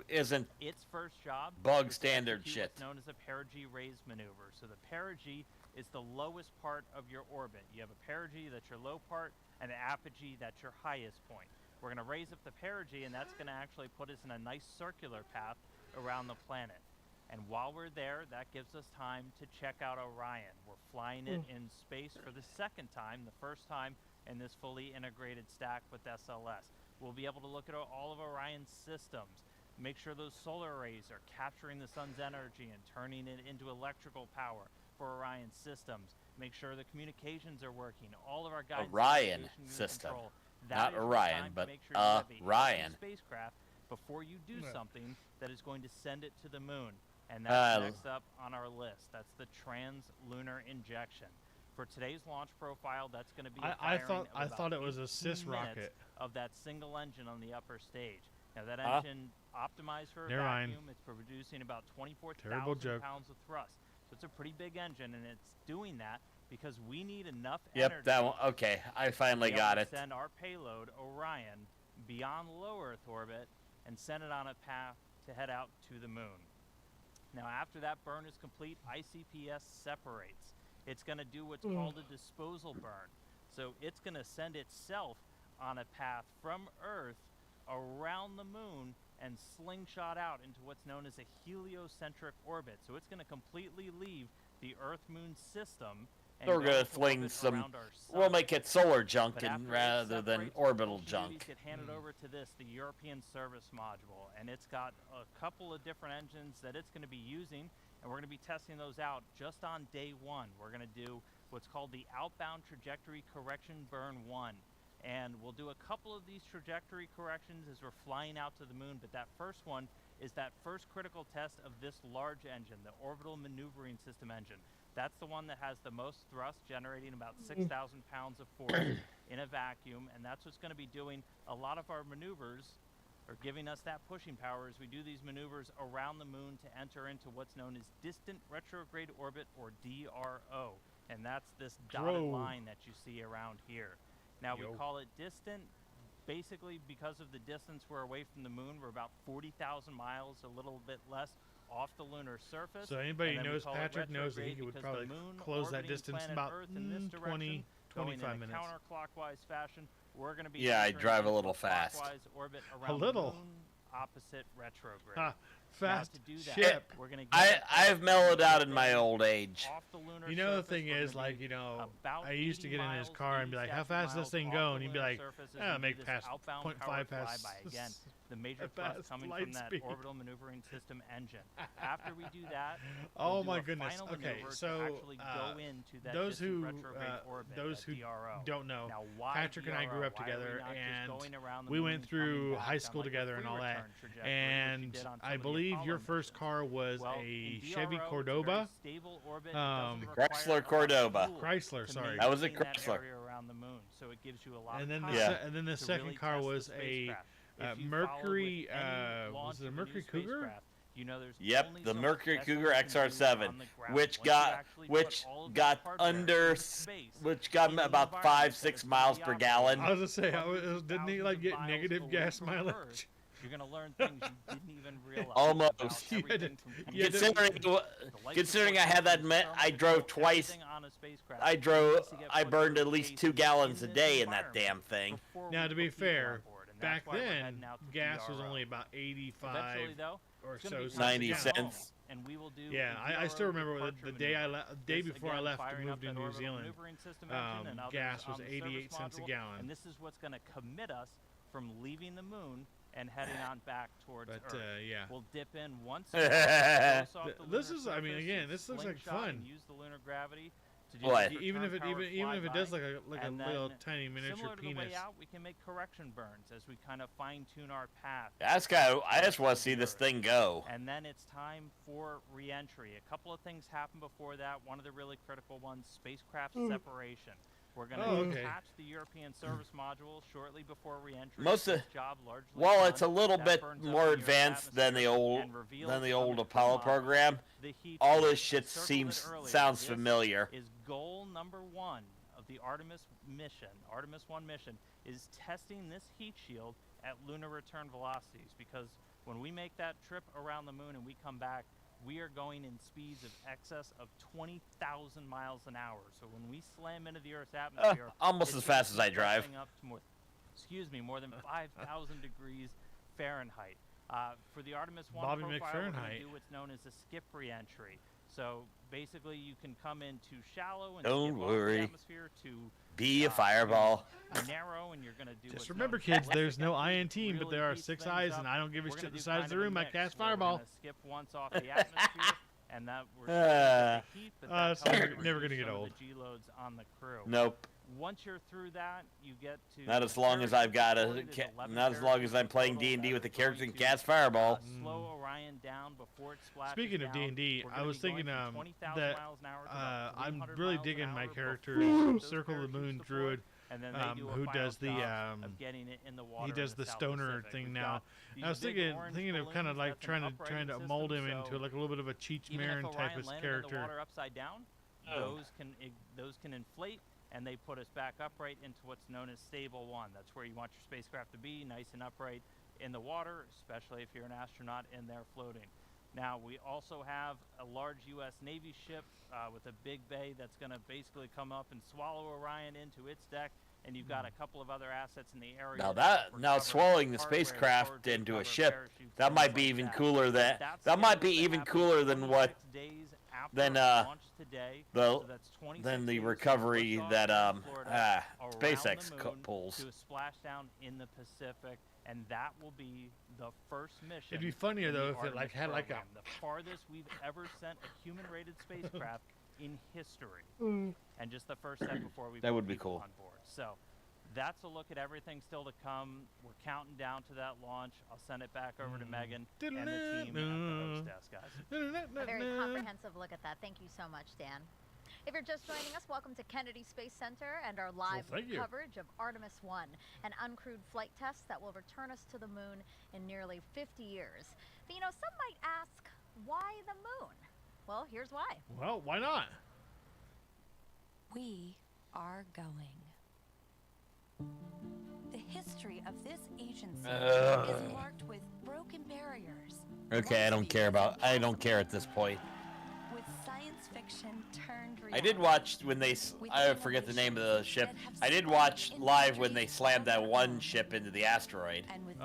isn't its first job bug standard shit. What's known as a perigee raise maneuver. So the perigee is the lowest part of your orbit. You have a perigee, that's your low part, and an apogee, that's your highest point. We're going to raise up the perigee, and that's going to actually put us in a nice circular path around the planet. And while we're there, that gives us time to check out Orion. We're flying it in space for the second time, the first time in this fully integrated stack with SLS. We'll be able to look at all of Orion's systems, make sure those solar arrays are capturing the sun's energy and turning it into electrical power for Orion systems, make sure the communications are working, all of our guidance Orion system. Not Orion, but Orion spacecraft before you do something that is going to send it to the moon. And that's next up on our list. That's the trans-lunar injection. For today's launch profile, that's going to be I thought it was a cis rocket of that single engine on the upper stage. Now that engine optimized for a vacuum, it's producing about 24,000 pounds of thrust. So it's a pretty big engine, and it's doing that because we need enough energy. Yep, that one. Okay, I finally got it. Send our payload Orion beyond low Earth orbit and send it on a path to head out to the moon. Now, after that burn is complete, ICPS separates. It's going to do what's called a disposal burn. So it's going to send itself on a path from Earth around the moon and slingshot out into what's known as a heliocentric orbit. So it's going to completely leave the Earth-Moon system. And we're going to fling some, we'll make it solar junk rather than orbital junk. Get handed over to this, the European Service Module, and it's got a couple of different engines that it's going to be using, and we're going to be testing those out just on day 1. We're going to do what's called the Outbound Trajectory Correction Burn 1, and we'll do a couple of these trajectory corrections as we're flying out to the moon, but that first one is that first critical test of this large engine, the Orbital Maneuvering System engine. That's the one that has the most thrust, generating about 6,000 pounds of force in a vacuum, and that's what's going to be doing a lot of our maneuvers, or giving us that pushing power as we do these maneuvers around the moon to enter into what's known as Distant Retrograde Orbit, or DRO, and that's this dotted line that you see around here. Now, we call it distant, basically because of the distance we're away from the moon. We're about 40,000 miles, a little bit less, off the lunar surface. So anybody knows, Patrick knows that he would probably close that distance in about 20, 25 minutes. Counterclockwise fashion. We're going to be I drive a little fast. Orbit around the moon, opposite retrograde. Fast to do that, ship. We're gonna I've mellowed out in my old age. You know, the thing is, like, you know, I used to get in his car and be like, how fast does this thing go? And he'd be like, make past 0.5 past. Again, the major thrust coming from that orbital maneuvering system engine. After we do that, oh my goodness. Okay, so those who don't know, Patrick and I grew up together, and we went through high school together and all that. And I believe your first car was a Chevy Cordoba. Chrysler Cordoba. Chrysler, sorry. That was a Chrysler. And then the second car was a Mercury. Was it a Mercury Cougar? Yep, the Mercury Cougar XR7, which got about 5-6 miles per gallon. I was gonna say, didn't he like get negative gas mileage? You're going to learn things you didn't even realize. Almost. Considering I had that, I drove twice. I burned at least 2 gallons a day in that damn thing. Now, to be fair, back then, gas was only about 85 or so 90 cents. And we will do. Yeah, I still remember the day before I left to move to New Zealand. Gas was 88 cents a gallon. And this is what's going to commit us from leaving the moon and heading on back towards Earth. Yeah. We'll dip in once. This is, I mean, again, this looks like fun. Use the lunar gravity What? Even if it does like a little tiny miniature similar to penis. the way out, we can make correction burns as we kind of fine tune our path. I just want to see this thing go. And then it's time for re-entry. A couple of things happen before that. One of the really critical ones: spacecraft separation. We're going to attach the European service module shortly before re-entry. While it's a little bit more advanced than the old Apollo program, all this shit sounds familiar. Is goal number 1 of the Artemis 1 mission, is testing this heat shield at lunar return velocities, because when we make that trip around the moon and we come back, we are going in speeds of excess of 20,000 miles an hour. So when we slam into the Earth's atmosphere, almost as fast as I drive. Up to more than 5,000 degrees Fahrenheit. For the Artemis 1 Bobby profile, McFahrenheit. we're going to do what's known as a skip re-entry. So basically, you can come in too shallow and don't skip worry. off the atmosphere to be a fireball. Narrow, and you're going to do. Just remember, kids, there's no I in team, but there are 6 eyes, and I don't give a shit the size of the room. I cast fireball. Skip once off the atmosphere, and that we're the heat, but that's never going to get old. The G loads on the crew. Nope. Once you're through that, you get to. Not as long as I've got not as long as I'm playing D&D with the characters and cast fireball. Slow Orion down before it splashes. Speaking of D&D, I was thinking that I'm really digging my character, Circle the Moon Druid, who does the he does the stoner thing now. I was thinking of kind of like trying to mold him into like a little bit of a Cheech Marin type of character. Water upside down, those can inflate, and they put us back upright into what's known as stable 1. That's where you want your spacecraft to be, nice and upright in the water, especially if you're an astronaut in there floating. Now, we also have a large U.S. Navy ship with a big bay that's going to basically come up and swallow Orion into its deck, and you've got a couple of other assets in the area. Now swallowing the spacecraft into a ship, that might be even cooler than what than the recovery that SpaceX pulls. To a splashdown in the Pacific, and that will be the first mission. It'd be funnier though if it like had like a the farthest we've ever sent a human-rated spacecraft in history, and just the first step before we that would be people cool on board. So that's a look at everything still to come. We're counting down to that launch. I'll send it back over to Megan and the team at the host desk, guys. A very comprehensive look at that. Thank you so much, Dan. If you're just joining us, welcome to Kennedy Space Center and our live coverage of Artemis 1, an uncrewed flight test that will return us to the moon in nearly 50 years. But you know, some might ask, why the moon? Well, here's why. Well, why not? We are going. The history of this agency is marked with broken barriers. Okay, I don't care at this point. With science fiction turned reality. I did watch when I forget the name of the ship. I did watch live when they slammed that one ship into the asteroid. And with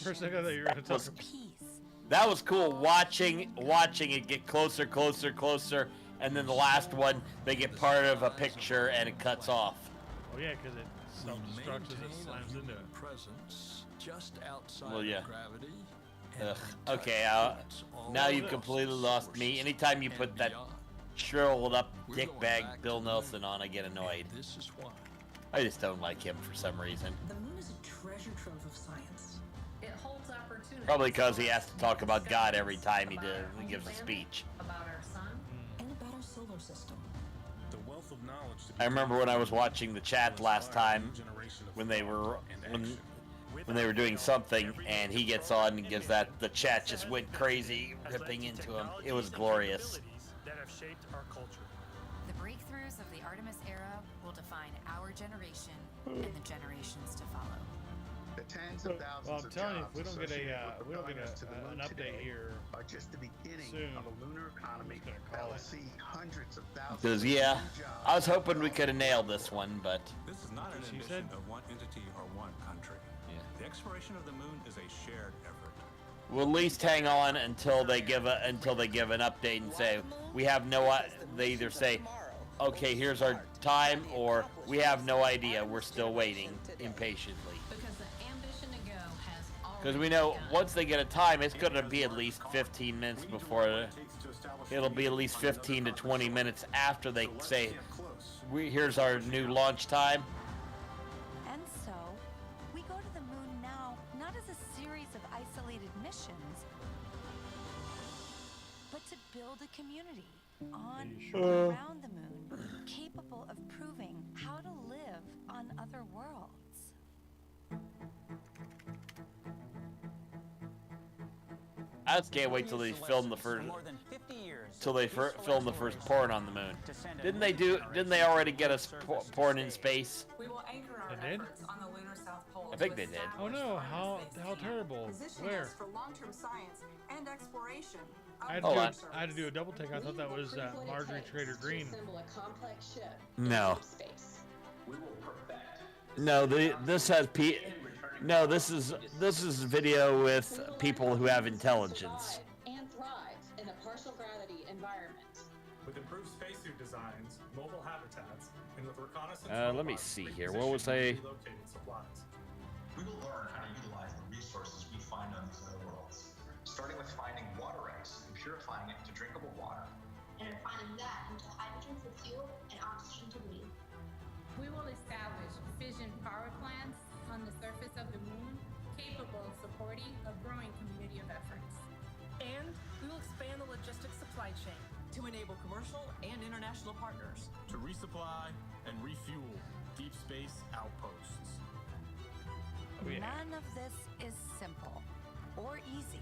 first thing I thought you were going to talk about. That was cool watching it get closer, and then the last one, they get part of a picture and it cuts off. Oh yeah, because it self-destructs as it slams into it. Presence just outside well, yeah. Gravity. Okay, now you've completely lost me. Anytime you put that shriveled up dickbag Bill Nelson on, I get annoyed. This is why. I just don't like him for some reason. The moon is a treasure trove of science. It holds opportunity. Probably because he has to talk about God every time he gives a speech. About our sun and about our solar system. The wealth of knowledge. I remember when I was watching the chat last time when they were doing something, and he gets on and gives that the chat just went crazy, ripping into him. It was glorious. That have shaped our culture. The breakthroughs of the Artemis era will define our generation and the generations to follow. The tens of thousands well, I'm telling you, if of we don't get an an update here are just the beginning soon, of a lunar economy that will see hundreds of thousands. Because yeah, I was hoping we could have nailed this one, but this is not an ambition of one entity or one country. Yeah. The exploration of the moon is a shared effort. we'll at least hang on until they give an update and say we have no. They either say, okay, here's our time, or we have no idea. We're still waiting impatiently. Because the ambition to go has Because we know once they get a time, it's going to be at least 15 minutes before. It'll be at least 15 to 20 minutes after they say, here's our new launch time. And so, we go to the moon now, not as a series of isolated missions, but to build a community on or around the moon, capable of proving how to live on other worlds. I just can't wait till they film the first. Till they film the first porn on the moon. Didn't they already get us porn in space? We will anchor our efforts on the lunar South Pole. I think they did. Oh no! How terrible! Where? For long-term science and exploration. I had to do a double take. I thought that was Marjorie Trader Green. No. No, this has No, this is video with people who have intelligence. And thrive in a partial gravity environment. With improved spacesuit designs, mobile habitats, and with reconnaissance. Let me see here. What was I? We will learn how to utilize the resources we find on these other worlds, starting with finding water ice and purifying it into drinkable water. And refining that into hydrogen for fuel and oxygen to breathe. We will establish fission power plants on the surface of the moon, capable of supporting a growing community of efforts. And we will expand the logistics supply chain to enable commercial and international partners. To resupply and refuel deep space outposts. None of this is simple or easy,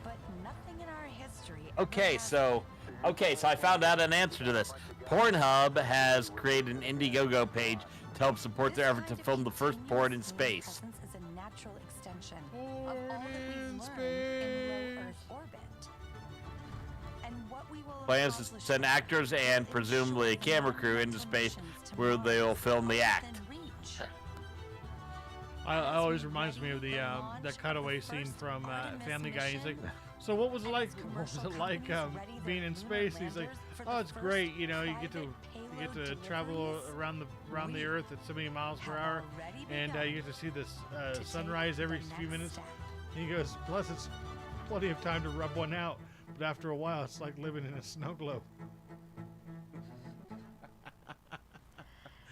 but nothing in our history. Okay, so I found out an answer to this. Pornhub has created an Indiegogo page to help support their effort to film the first porn in space. Is a natural extension of all that we've learned in low Earth orbit. And what we will Plans to send actors and presumably a camera crew into space where they'll film the act. I always reminds me of the that cutaway scene from Family Guy. He's like, so what was it like? Being in space? He's like, oh, it's great. You know, you get to travel around the Earth at so many miles per hour, and you get to see this sunrise every few minutes. And he goes, plus it's plenty of time to rub one out, but after a while, it's like living in a snow globe.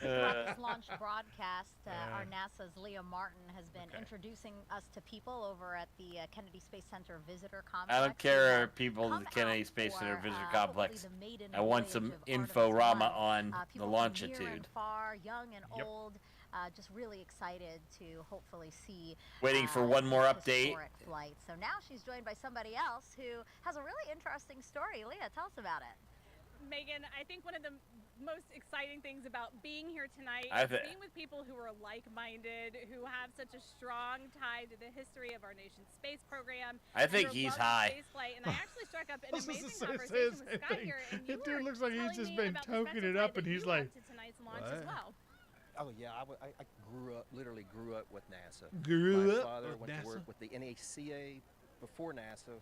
Throughout this launch broadcast, our NASA's Leah Martin has been introducing us to people over at the Kennedy Space Center Visitor Complex. I don't care, people at the Kennedy Space Center Visitor Complex. I want some info-rama on the longitude. Near and far, young and old, just really excited to hopefully see. Waiting for one more update. Flight. So now she's joined by somebody else who has a really interesting story. Leah, tell us about it. Megan, I think one of the most exciting things about being here tonight is being with people who are like-minded, who have such a strong tie to the history of our nation's space program. I think he's high. And I actually struck up an amazing conversation with Scott here. And the dude looks like he's just been toking it up, and he's like, tonight's launch as well. Oh yeah, I literally grew up with NASA. My father went to work with the NACA before NASA.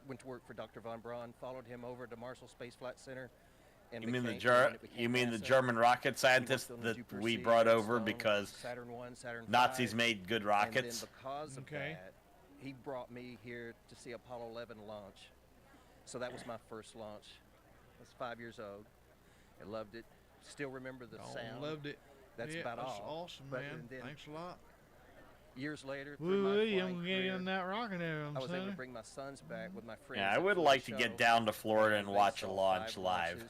Went to work for Dr. von Braun, followed him over to Marshall Space Flight Center. And you mean the German rocket scientist that we brought over because Saturn 1, Saturn 5, Nazis made good rockets? And then because of that, he brought me here to see Apollo 11 launch. So that was my first launch. I was 5 years old. I loved it. Still remember the sound. Loved it. That's about all. That's awesome, man. Thanks a lot. Years later, through my flying career, on that rocket I was able to bring my sons back with my friends. Yeah, I would like to get down to Florida and watch a launch live.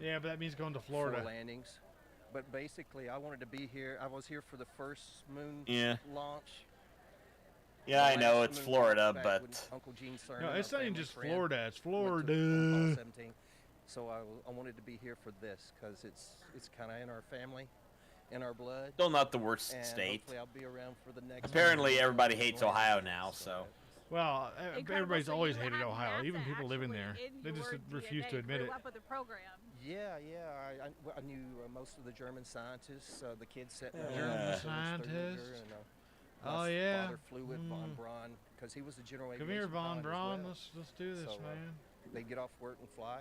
Yeah, but that means going to Florida. 4 landings. But basically, I wanted to be here. I was here for the first moon launch. Yeah, I know it's Florida, but Uncle Gene Cernan, no, it's not even just Florida. It's Florida. So I wanted to be here for this because it's kind of in our family. In our blood. Still not the worst state. I'll be around for the next Apparently everybody hates Ohio now, so. Well, everybody's always hated Ohio. Even people living there. They just refuse to admit it. Yeah. I knew most of the German scientists. The kids sat there. German scientists? Oh, yeah. Father flew with von Braun because he was the general aviation Come here, von Braun. Well. Let's do this, man. They'd get off work and fly.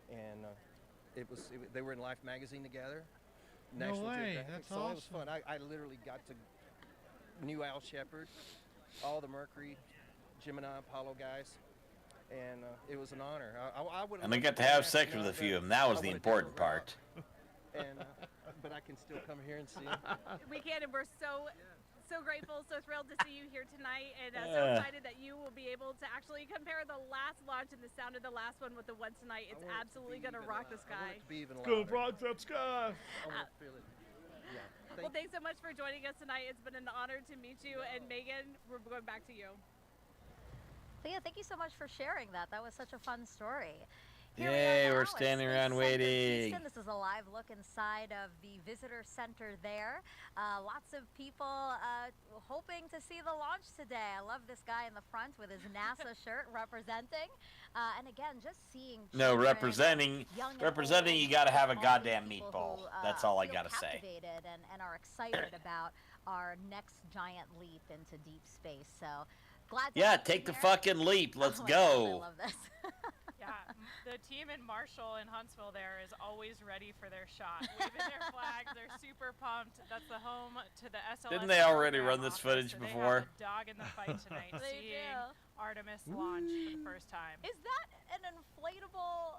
And they were in Life magazine together. No way, that's so awesome. It was fun. I literally knew Al Shepard, all the Mercury, Gemini, Apollo guys, and it was an honor. And I got to have sex with a few of them. That was the important part. And but I can still come here and see them. We can, and we're so grateful, so thrilled to see you here tonight, and so excited that you will be able to actually compare the last launch and the sound of the last one with the one tonight. It's absolutely going to rock the sky. Go rock that sky. I want to feel it. Yeah. Well, thanks so much for joining us tonight. It's been an honor to meet you, and Megan, we're going back to you. Leah, thank you so much for sharing that. That was such a fun story. Yay, we're standing around waiting. This is a live look inside of the visitor center there. Lots of people hoping to see the launch today. I love this guy in the front with his NASA shirt representing. And again, just seeing representing you got to have a goddamn meatball. That's all I got to say. And are excited about our next giant leap into deep space. So glad to take the fucking leap. Let's go. I love this. Yeah, the team in Marshall and Huntsville there is always ready for their shot, waving their flags. They're super pumped. That's the home to the SLS. Didn't they already run this footage before? They have a dog in the fight tonight, seeing Aretemis launch for the first time. Is that an inflatable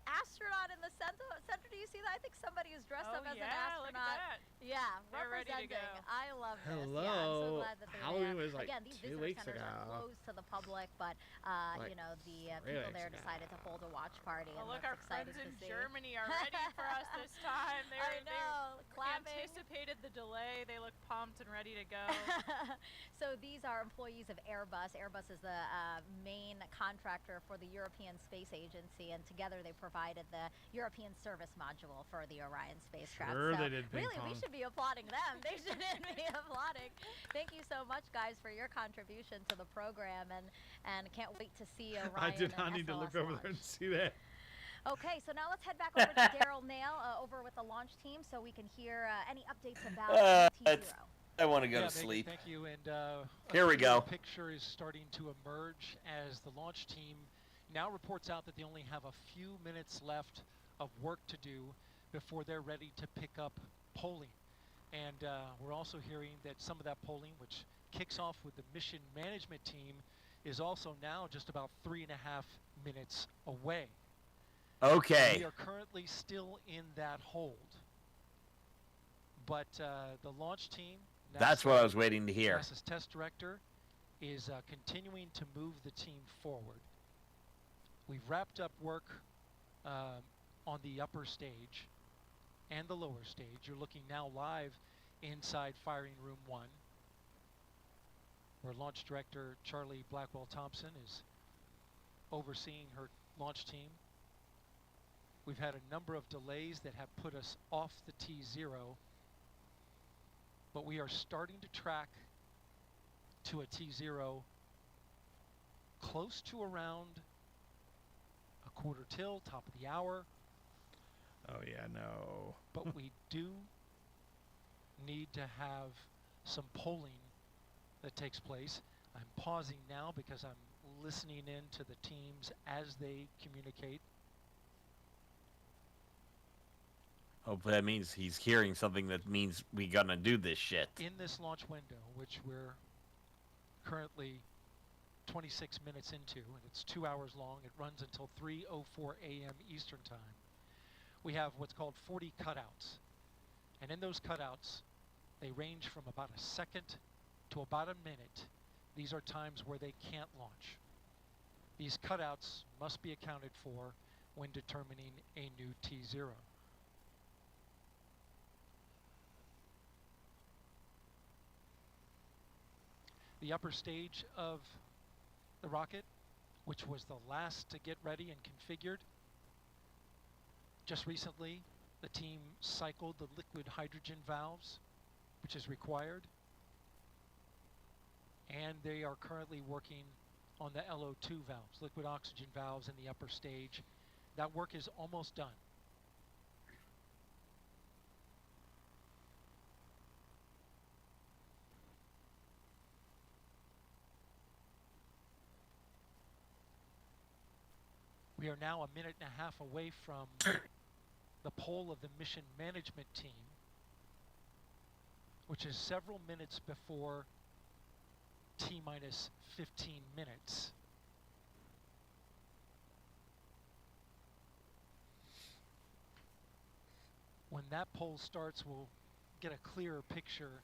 astronaut in the center? Do you see that? I think somebody is dressed up as an astronaut. Look at that. Yeah, they're representing. Ready to go. I love this. Hello. Yeah, I'm so glad that they're Halloween there. was like Again, these 2 visitor weeks centers ago. are closed to the public, but Like you know, the 3 people weeks there ago. decided to hold a watch party. Oh, And look, that's our friends exciting in to see. Germany are ready for us this time. I know, they clapping. anticipated the delay. They look pumped and ready to go. So these are employees of Airbus. Airbus is the main contractor for the European Space Agency, and together they provided the European service module for the Orion spacecraft. Sure, so they did ping really, we pong. should be applauding them. They shouldn't be applauding. Thank you so much, guys, for your contribution to the program, and can't wait to see Orion. I did not and need to look SLS over there and see that. Okay, so now let's head back over to Daryl Nail over with the launch team, so we can hear any updates about T0. I want to go to Megan, sleep. thank you. And here we go. The picture is starting to emerge as the launch team now reports out that they only have a few minutes left of work to do before they're ready to pick up polling. And we're also hearing that some of that polling, which kicks off with the mission management team, is also now just about 3.5 minutes away. Okay. We are currently still in that hold. But the launch team, that's what I was waiting to hear. NASA's test director is continuing to move the team forward. We've wrapped up work on the upper stage and the lower stage. You're looking now live inside firing room 1, where launch director Charlie Blackwell Thompson is overseeing her launch team. We've had a number of delays that have put us off the T0, but we are starting to track to a T0 close to around a 1/4 till, top of the hour. Oh yeah, no. But we do need to have some polling that takes place. I'm pausing now because I'm listening in to the teams as they communicate. Hopefully that means he's hearing something that means we gonna do this shit. In this launch window, which we're currently 26 minutes into, and it's 2 hours long, it runs until 3:04 a.m. Eastern Time. We have what's called 40 cutouts. And in those cutouts, they range from about a second to about a minute. These are times where they can't launch. These cutouts must be accounted for when determining a new T0. The upper stage of the rocket, which was the last to get ready and configured, just recently the team cycled the liquid hydrogen valves, which is required, and they are currently working on the LO2 valves, liquid oxygen valves in the upper stage. That work is almost done. We are now 1.5 minutes away from the poll of the mission management team, which is several minutes before T-minus 15 minutes. When that poll starts, we'll get a clearer picture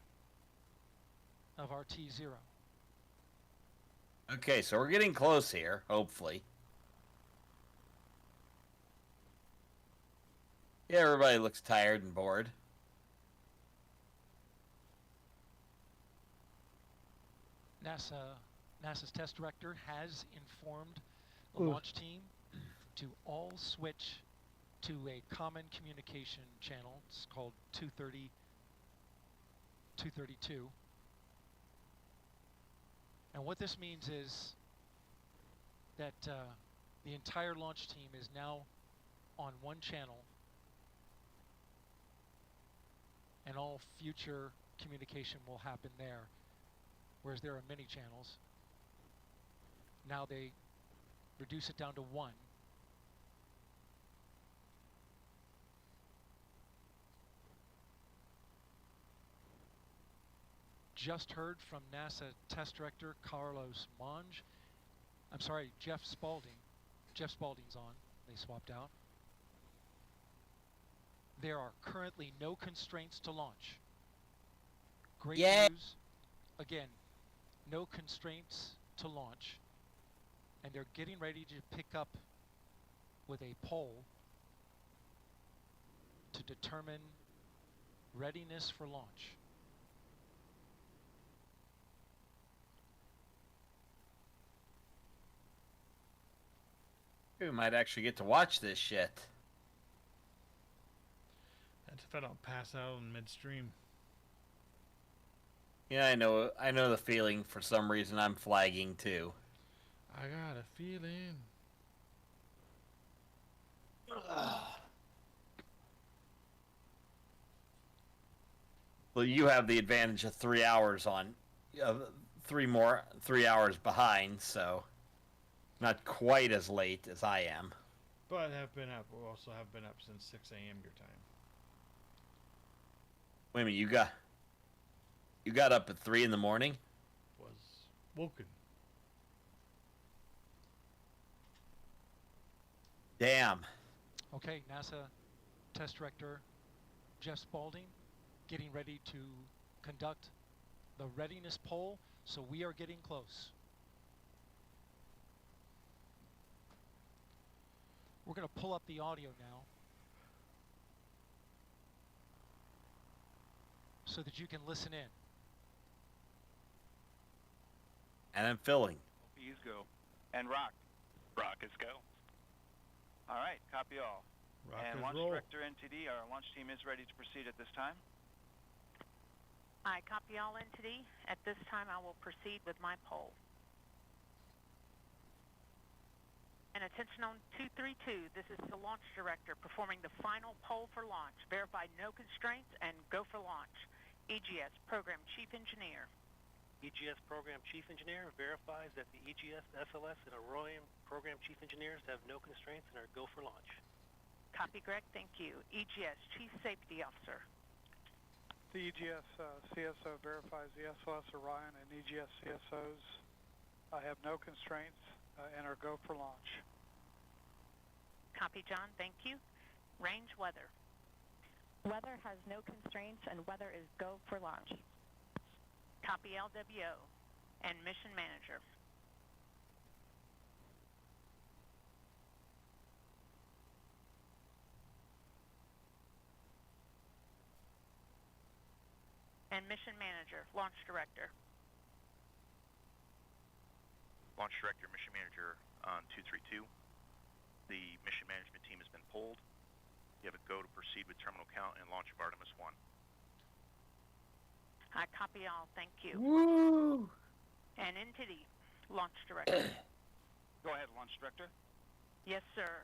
of our T0. Okay, so we're getting close here, hopefully. Yeah, everybody looks tired and bored. NASA's test director has informed the launch team to all switch to a common communication channel. It's called 232. And what this means is that the entire launch team is now on one channel, and all future communication will happen there, whereas there are many channels. Now they reduce it down to one. Just heard from NASA test director Jeff Spaulding. Jeff Spaulding's on. They swapped out. There are currently no constraints to launch. Great news. Again, no constraints to launch. And they're getting ready to pick up with a poll to determine readiness for launch. We might actually get to watch this shit. That's if I don't pass out in midstream. Yeah, I know the feeling. For some reason, I'm flagging too. I got a feeling. Well, you have the advantage of 3 hours on, 3 hours behind, so not quite as late as I am. But also have been up since 6 a.m. your time. Wait a minute, you got up at 3 in the morning? Was woken. Damn. Okay, NASA test director Jeff Spaulding getting ready to conduct the readiness poll, so we are getting close. We're going to pull up the audio now so that you can listen in. And I'm filling. Bees go. And rock. Rockets go. All right, copy all. And Launch Director NTD, our launch team is ready to proceed at this time. I copy all NTD. At this time, I will proceed with my poll. And attention on 232, this is the Launch Director performing the final poll for launch. Verify no constraints and go for launch. EGS Program Chief Engineer. EGS Program Chief Engineer verifies that the EGS, SLS, and Aurorium Program Chief Engineers have no constraints and are go for launch. Copy, Greg. Thank you. EGS Chief Safety Officer. The EGS CSO verifies the SLS, Orion, and EGS CSOs have no constraints and are go for launch. Copy, John. Thank you. Range weather. Weather has no constraints and weather is go for launch. Copy, LWO and Mission Manager. And Mission Manager, Launch Director. Launch Director, Mission Manager on 232. The mission management team has been polled. You have a go to proceed with terminal count and launch of Artemis 1. I copy all. Thank you. Woo! And NTD, Launch Director. Go ahead, Launch Director. Yes, sir.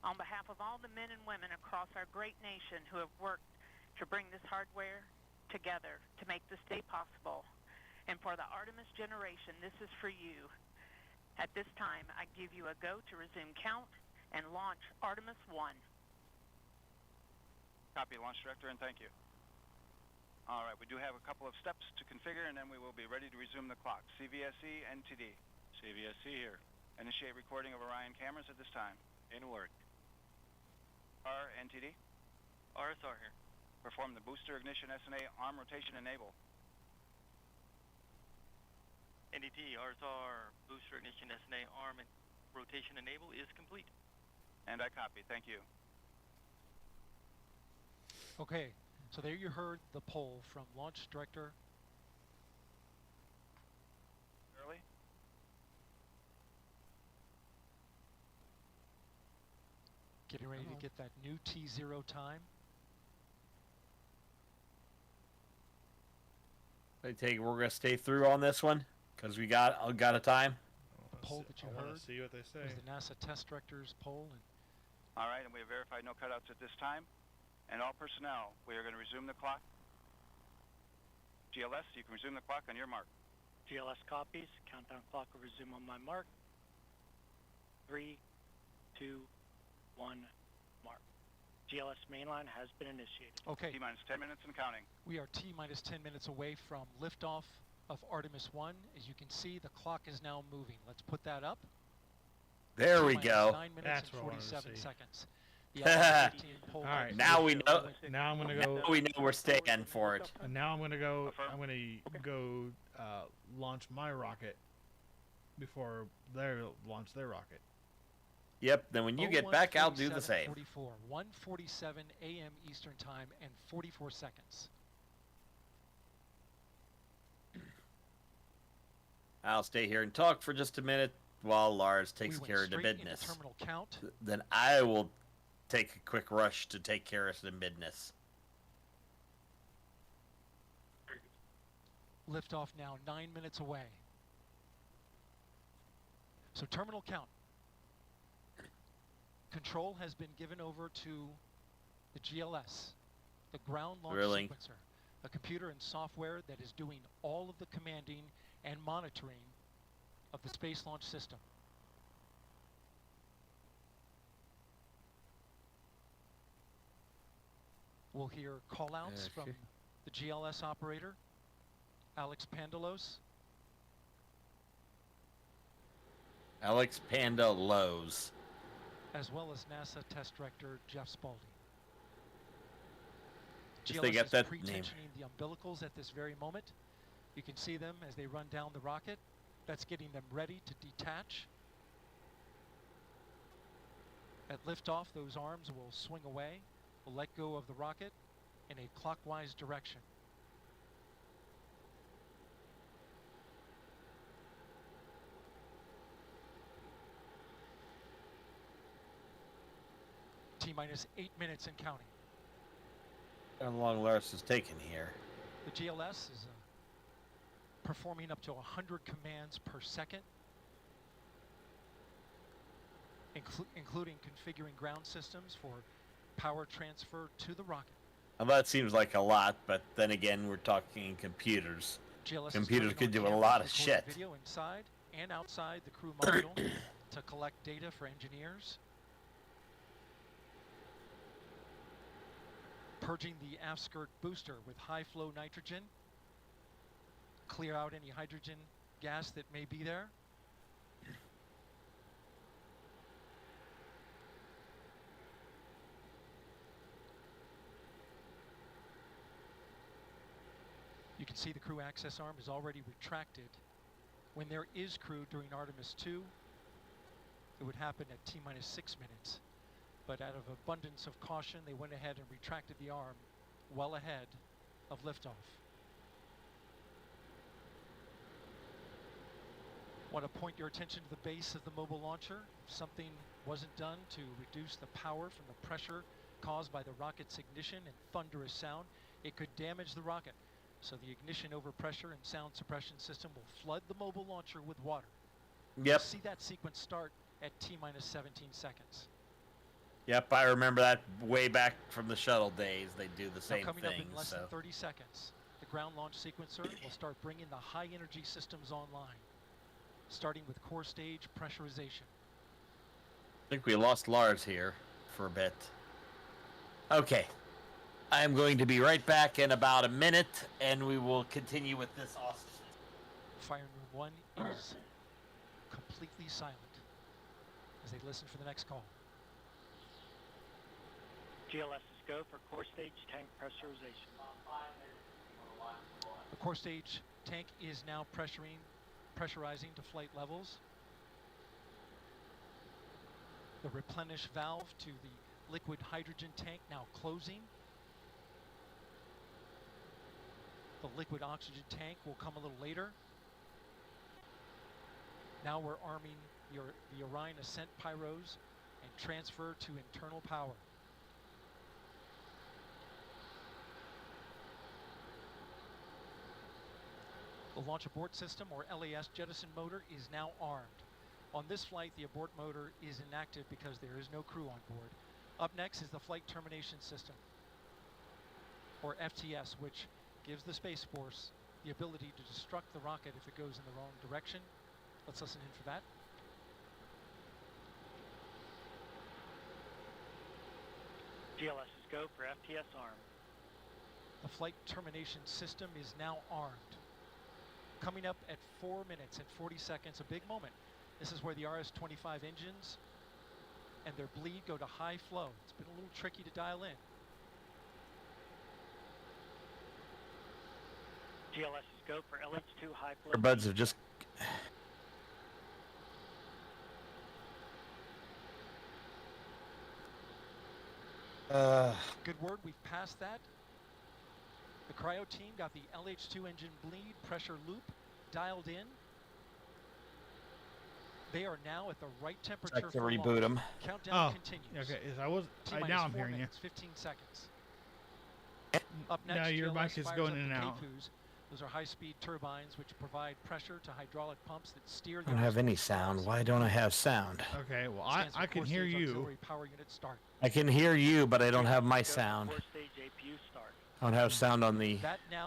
On behalf of all the men and women across our great nation who have worked to bring this hardware together to make this day possible, and for the Artemis generation, this is for you. At this time, I give you a go to resume count and launch Artemis 1. Copy, Launch Director, and thank you. All right, we do have a couple of steps to configure, and then we will be ready to resume the clock. CVSE, NTD. CVSC here. Initiate recording of Orion cameras at this time. In work. NTD. RSR here. Perform the booster ignition SNA arm rotation enable. NDT, RSR, booster ignition SNA arm rotation enable is complete. And I copy. Thank you. Okay, so there you heard the poll from Launch Director. Early. Getting ready to get that new T0 time. I take it we're going to stay through on this one because we got a time. The poll that you heard see what they say. was the NASA test director's poll. And all right, and we have verified no cutouts at this time. And all personnel, we are going to resume the clock. GLS, you can resume the clock on your mark. GLS copies. Countdown clock will resume on my mark. 3, 2, 1, mark. GLS mainline has been initiated. Okay. T-minus 10 minutes and counting. We are T-minus 10 minutes away from liftoff of Artemis 1. As you can see, the clock is now moving. Let's put that up. There we go. 9 minutes That's and what I wanted to 47 see. seconds. All right. Now we know. Now I'm gonna go. Now we know we're staying for it. And now I'm gonna go. I'm gonna go launch my rocket before they launch their rocket. Yep. Then when you get back, I'll do the same. 1:47 a.m. Eastern Time and 44 seconds. I'll stay here and talk for just a minute while Lars takes care of the business. Terminal count. Then I will take a quick rush to take care of the business. Liftoff now 9 minutes away. So terminal count. Control has been given over to the GLS, the ground launch sequencer, a computer and software that is doing all of the commanding and monitoring of the Space Launch System. We'll hear call-outs from the GLS operator, Alex Pandalos. Alex Pandalos. As well as NASA Test Director Jeff Spaulding. If they get that name. Pre-tensioning the umbilicals at this very moment. You can see them as they run down the rocket. That's getting them ready to detach. At liftoff, those arms will swing away. We'll let go of the rocket in a clockwise direction. T-minus 8 minutes and counting. How long Lars is taking here? The GLS is performing up to 100 commands per second, including configuring ground systems for power transfer to the rocket. Well, that seems like a lot, but then again, we're talking computers. GLS computers could do a lot of shit. Video inside and outside the crew module to collect data for engineers. Purging the aft skirt booster with high flow nitrogen. Clear out any hydrogen gas that may be there. You can see the crew access arm is already retracted. When there is crew during Artemis 2, it would happen at T-minus 6 minutes. But out of abundance of caution, they went ahead and retracted the arm well ahead of liftoff. Want to point your attention to the base of the mobile launcher. If something wasn't done to reduce the power from the pressure caused by the rocket's ignition and thunderous sound, it could damage the rocket. So the ignition overpressure and sound suppression system will flood the mobile launcher with water. Yep. You'll see that sequence start at T-minus 17 seconds. Yep, I remember that way back from the shuttle days. They do the same coming thing. Up in less than 30 seconds, the ground launch sequencer will start bringing the high energy systems online, starting with core stage pressurization. I think we lost Lars here for a bit. Okay. I'm going to be right back in about a minute, and we will continue with this awesome. Fire Room 1 is completely silent as they listen for the next call. GLS is go for core stage tank pressurization. The core stage tank is now pressurizing to flight levels. The replenish valve to the liquid hydrogen tank now closing. The liquid oxygen tank will come a little later. Now we're arming the Orion ascent pyros and transfer to internal power. The launch abort system, or LAS jettison motor, is now armed. On this flight, the abort motor is inactive because there is no crew on board. Up next is the flight termination system, or FTS, which gives the Space Force the ability to destruct the rocket if it goes in the wrong direction. Let's listen in for that. GLS is go for FTS arm. The flight termination system is now armed. Coming up at 4 minutes and 40 seconds, a big moment. This is where the RS-25 engines and their bleed go to high flow. It's been a little tricky to dial in. GLS is go for LH2 high flow. Our buds have just... Good word, we've passed that. The cryo team got the LH2 engine bleed pressure loop dialed in. They are now at the right temperature. Check to reboot them. Countdown continues. Okay, now I'm hearing you. 15 seconds. Up next, now your mic is going in and out. Those are high-speed turbines which provide pressure to hydraulic pumps that steer. I don't have any sound. Why don't I have sound? Okay, well I can hear you. Power unit start. I can hear you, but I don't have my sound. I don't have sound on the...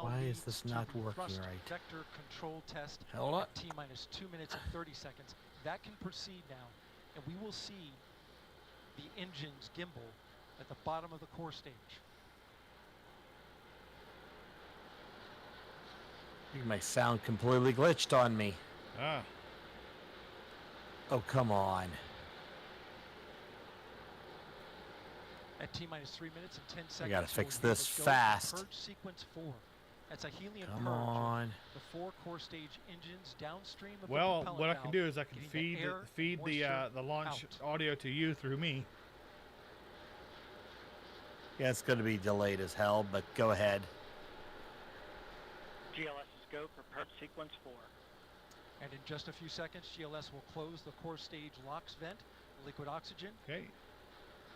Why is this not working right? Vector control test. Hold on. T-minus 2 minutes and 30 seconds. That can proceed now, and we will see the engine's gimbal at the bottom of the core stage. My sound completely glitched on me. Oh, come on. At T-minus 3 minutes and 10 seconds. I gotta fix this fast. Purge sequence 4. That's a helium Come purge. on. The 4 core stage engines downstream of well, the propellant what I valve, can do is I can feed the launch audio to you through me. Yeah, it's going to be delayed as hell, but go ahead. GLS is go for purge sequence 4. And in just a few seconds, GLS will close the core stage LOX vent, liquid oxygen. Okay.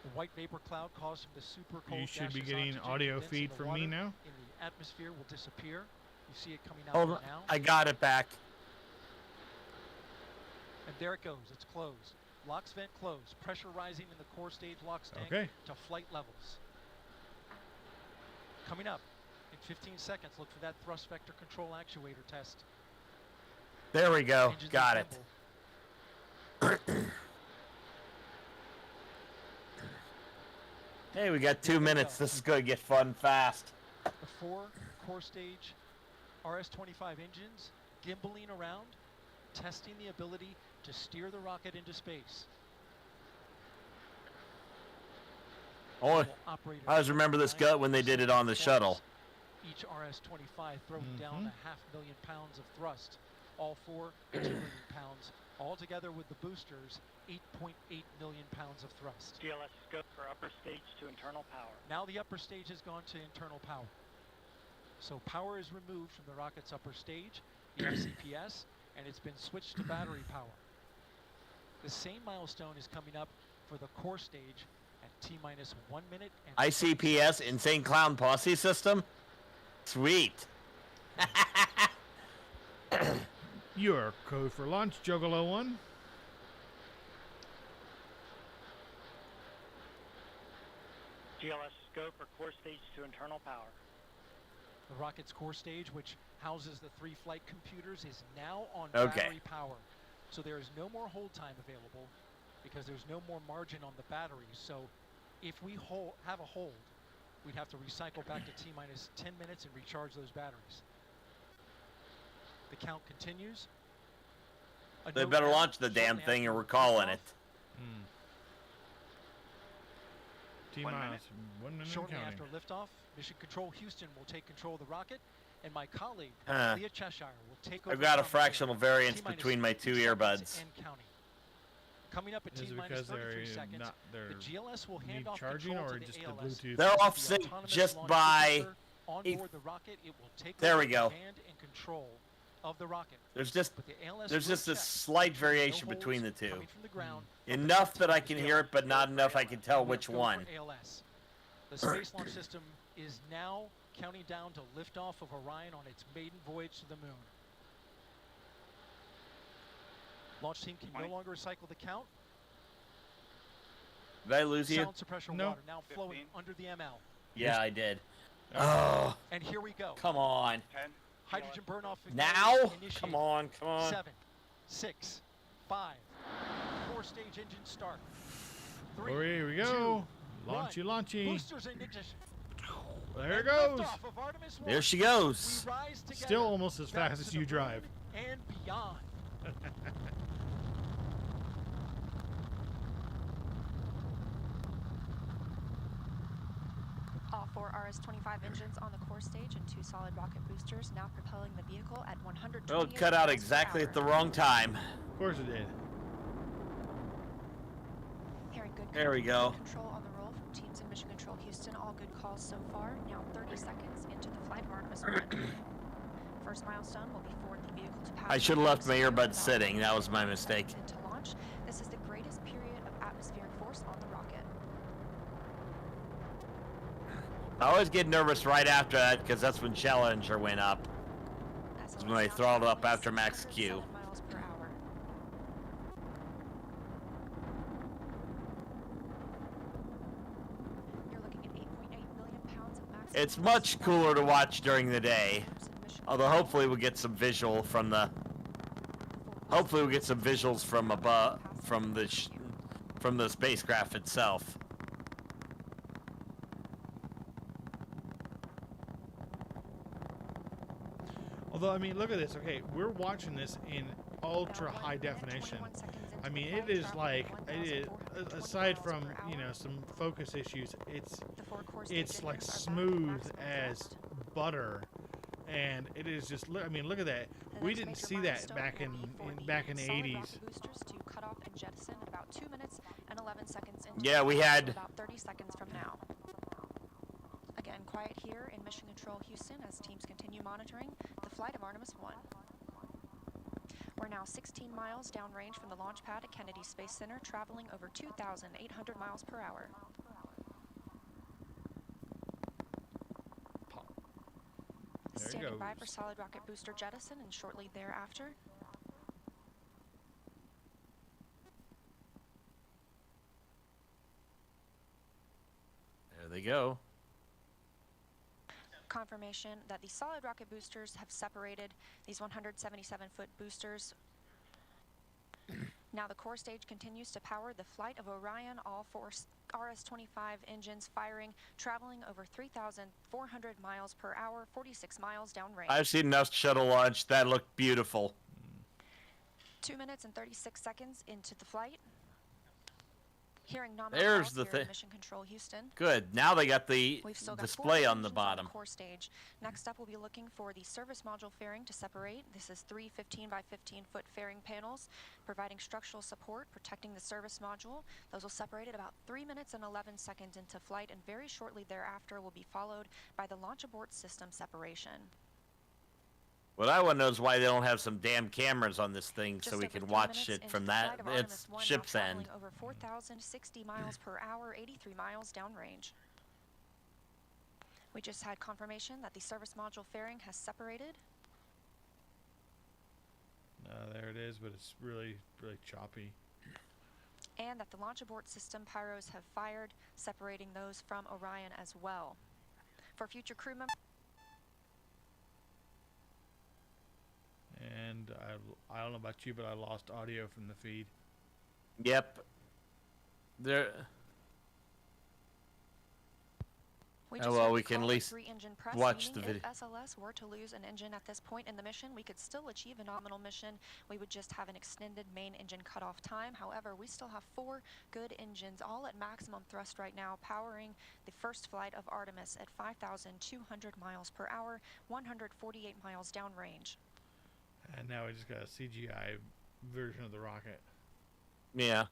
The white vapor cloud caused from the super cold. You should be getting audio feed from me now. In the atmosphere will disappear. You see it coming out Hold right on. now. I got it back. And there it goes. It's closed. LOX vent closed. Pressure rising in the core stage LOX tank to flight levels. Coming up in 15 seconds, look for that thrust vector control actuator test. There we go. Engines got it. Hey, we got 2 minutes. This is going to get fun fast. The 4 core stage RS-25 engines gimbaling around, testing the ability to steer the rocket into space. Oh, I always remember this gut when they did it on the shuttle. Each RS-25 throwing down 500,000 pounds of thrust. All 4, 2 million pounds. All together with the boosters, 8.8 million pounds of thrust. GLS is go for upper stage to internal power. Now the upper stage has gone to internal power. So power is removed from the rocket's upper stage, the ICPS, and it's been switched to battery power. The same milestone is coming up for the core stage at T-minus 1 minute. And ICPS, Insane Clown Posse System? Sweet. Your code for launch, Juggalo 1. GLS go for core stage to internal power. The rocket's core stage, which houses the 3 flight computers, is now on battery power. So there is no more hold time available because there's no more margin on the batteries. So if we have a hold, we'd have to recycle back to T-minus 10 minutes and recharge those batteries. The count continues. They better launch the damn thing or we're calling it. T-minus 1 minute Shortly counting. after liftoff, Mission Control Houston will take control of the rocket, and my colleague, Leah Cheshire, will take over. I've got a fractional variance between my two earbuds. And counting. Coming up at T-minus 33 seconds, the GLS will hand off control to the ALS. They're off sync just by... On board the rocket, it will take there over we go. command and control of the rocket. There's just a slight variation between the two. Enough that I can hear it, but not enough I can tell which one. The Space Launch System is now counting down to liftoff of Orion on its maiden voyage to the moon. Launch team can no longer recycle the count. Did I lose you? Sound suppression water now flowing under the ML. Yeah, I did. Oh. And here we go. Come on. 10. Hydrogen burn off. Now? Come on, come on. 7, 6, 5. 4-stage engine start. 3, here we go. 2, launchy, 1. launchy. Boosters in ignition. There it goes. There she goes. Still almost as fast as you drive. And beyond. All 4 RS-25 engines on the core stage and 2 solid rocket boosters now propelling the vehicle at 120. Well, it cut out exactly at the wrong time. Of course it did. Hearing good there we go. Control on the roll from teams in Mission Control Houston. All good calls so far. Now 30 seconds into the flight of Artemis 1. First milestone will be for the vehicle to pass. I should have left my earbuds sitting. That was my mistake. To launch. This is the greatest period of atmospheric force on the rocket. I always get nervous right after that because that's when Challenger went up. That's when they throttled up after max Q. Miles per hour. You're looking at 8.8 million pounds of max. It's much cooler to watch during the day. Although hopefully we'll get some visual from the. Hopefully we'll get some visuals from above, from the spacecraft itself. Although, I mean, look at this. Okay, we're watching this in ultra high definition. I mean, it is like, aside from, you know, some focus issues, it's like smooth as butter. And it is just, I mean, look at that. We didn't see that back in the 80s. Boosters to cut off and jettison about 2 minutes and 11 seconds into yeah, we had about 30 seconds from now. Again, quiet here in Mission Control Houston as teams continue monitoring the flight of Artemis 1. We're now 16 miles downrange from the launch pad at Kennedy Space Center, traveling over 2,800 miles per hour. Standing by for solid rocket booster jettison and shortly thereafter. There they go. Confirmation that the solid rocket boosters have separated these 177-foot boosters. Now the core stage continues to power the flight of Orion, all 4 RS-25 engines firing, traveling over 3,400 miles per hour, 46 miles downrange. I've seen enough shuttle launch. That looked beautiful. 2 minutes and 36 seconds into the flight. Hearing nominal There's the thing. Mission Control Houston. Good. Now they got the display on the bottom. Core stage. Next up, we'll be looking for the service module fairing to separate. This is 3 15 by 15 foot fairing panels, providing structural support, protecting the service module. Those will separate at about 3 minutes and 11 seconds into flight, and very shortly thereafter will be followed by the launch abort system separation. What I want to know is why they don't have some damn cameras on this thing so we can watch it from that its ship's end. Over 4,060 miles per hour, 83 miles downrange. We just had confirmation that the service module fairing has separated. There it is, but it's really, really choppy. And that the launch abort system pyros have fired, separating those from Orion as well. For future crew members. And I don't know about you, but I lost audio from the feed. Yep. There. We can at least watch the video. If SLS were to lose an engine at this point in the mission, we could still achieve a nominal mission. We would just have an extended main engine cutoff time. However, we still have 4 good engines, all at maximum thrust right now, powering the first flight of Artemis at 5,200 miles per hour, 148 miles downrange. And now we just got a CGI version of the rocket. Yeah.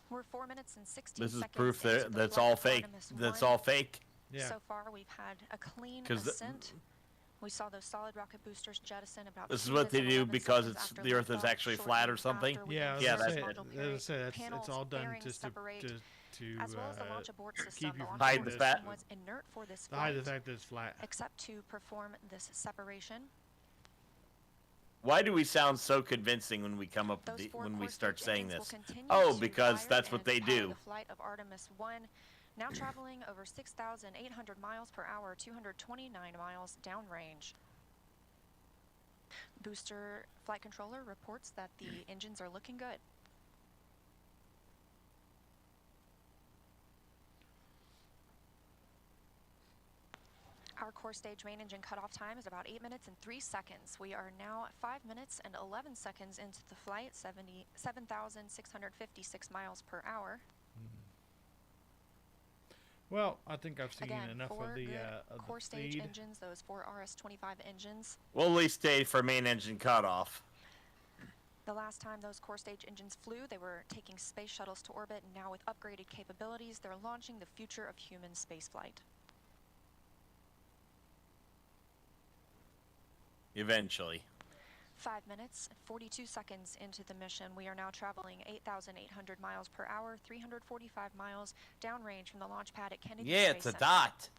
We're 4 minutes and 16 This is seconds proof into the that's flight all of fake. Artemis That's 1. all fake. Yeah. So far, we've had a clean ascent. We saw those solid rocket boosters jettison about. This is what they do because the Earth is actually flat or something. Yeah, yeah, that's it. It's all done just to as well as the launch abort system. keep you from hide the fact was inert for this to hide the flight, fact that it's flat. except to perform this separation. Why do we sound so convincing when we come up with when we start saying this? Oh, because that's what they do. The flight of Artemis 1, now traveling over 6,800 miles per hour, 229 miles downrange. Booster flight controller reports that the engines are looking good. Our core stage main engine cutoff time is about 8 minutes and 3 seconds. We are now 5 minutes and 11 seconds into the flight, 7,656 miles per hour. Well, I think I've seen Again, enough of the core stage feed. engines, those 4 RS-25 engines. We'll at least stay for main engine cutoff. The last time those core stage engines flew, they were taking space shuttles to orbit, and now with upgraded capabilities, they're launching the future of human spaceflight. Eventually. 5 minutes, 42 seconds into the mission, we are now traveling 8,800 miles per hour, 345 miles downrange from the launch pad at Kennedy Yeah, Space it's a Center. dot.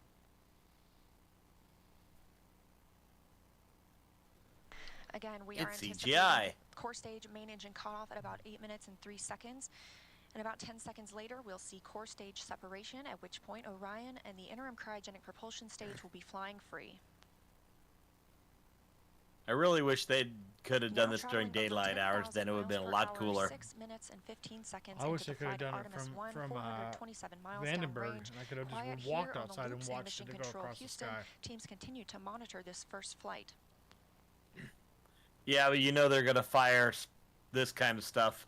Again, we are It's anticipating CGI. core stage main engine cutoff at about 8 minutes and 3 seconds. And about 10 seconds later, we'll see core stage separation, at which point Orion and the interim cryogenic propulsion stage will be flying free. I really wish they could have done this during traveling over daylight hours. 10,000 Then it would have been a miles lot per hour, cooler. 6 minutes and 15 seconds I wish into I the could have flight of done it Artemis 1, from 427 miles Vandenberg, downrange. and I could have Quiet just here walked on the outside Loop and Stand watched Mission it go Control across Houston, the sky. teams continue to monitor this first flight. Yeah, but you know they're gonna fire this kind of stuff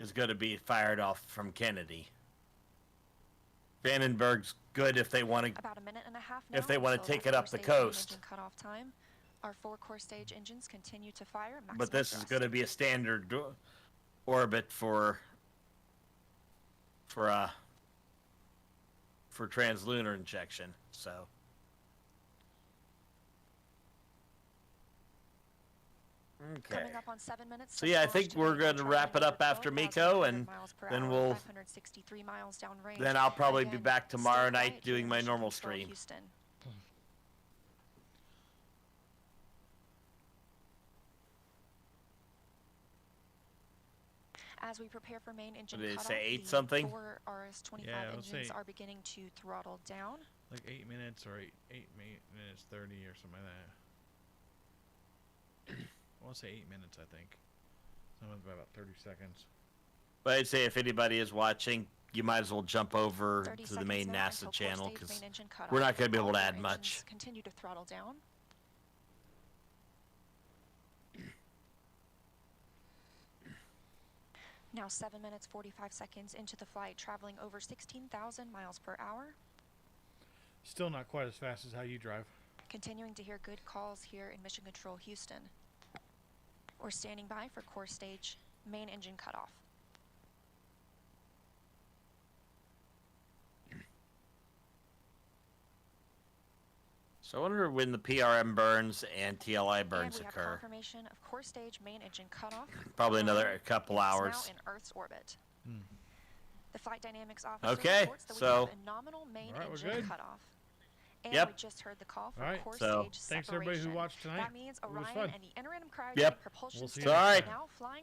is gonna be fired off from Kennedy. Vandenberg's good if they want to. About a minute and a half now. If they want so to take that's it up core the stage main coast. engine cutoff time. Our 4 core stage engines continue to fire. But maximum this is thrust. going to be a standard orbit for translunar injection. So. Okay. Coming up on 7 minutes. So yeah, I think we're going to wrap it up after Miko, and then we'll. 563 miles downrange. Then I'll probably be Again, back tomorrow stay night quiet doing here, my Mission normal Control stream. Houston. As we prepare for main engine Did they cutoff, say 8 the something? 4 RS-25 Yeah, let's engines say are beginning to throttle down. Like 8 minutes or 8 minutes 30 or something like that. I want to say 8 minutes, I think. Something about 30 seconds. But I'd say if anybody is watching, you might as well jump over 30 to the main seconds now NASA until channel core stage because main engine we're cutoff. not going to be able to All add four much. engines continue to throttle down. Now 7 minutes 45 seconds into the flight, traveling over 16,000 miles per hour. Still not quite as fast as how you drive. Continuing to hear good calls here in Mission Control Houston. We're standing by for core stage main engine cutoff. So I wonder when the PRM burns and TLI burns and we have occur. confirmation of core stage main engine cutoff. Probably another couple It's hours. now in Earth's orbit. Hmm. The flight dynamics officer Okay, reports that we so- have a nominal main All right, we're engine good. cutoff. And Yep. we just heard the call for All right, core so stage thanks everybody who separation. watched tonight. That means It was Orion fun. and the interim cryogenic Yep. propulsion We'll see stage you next are time. now flying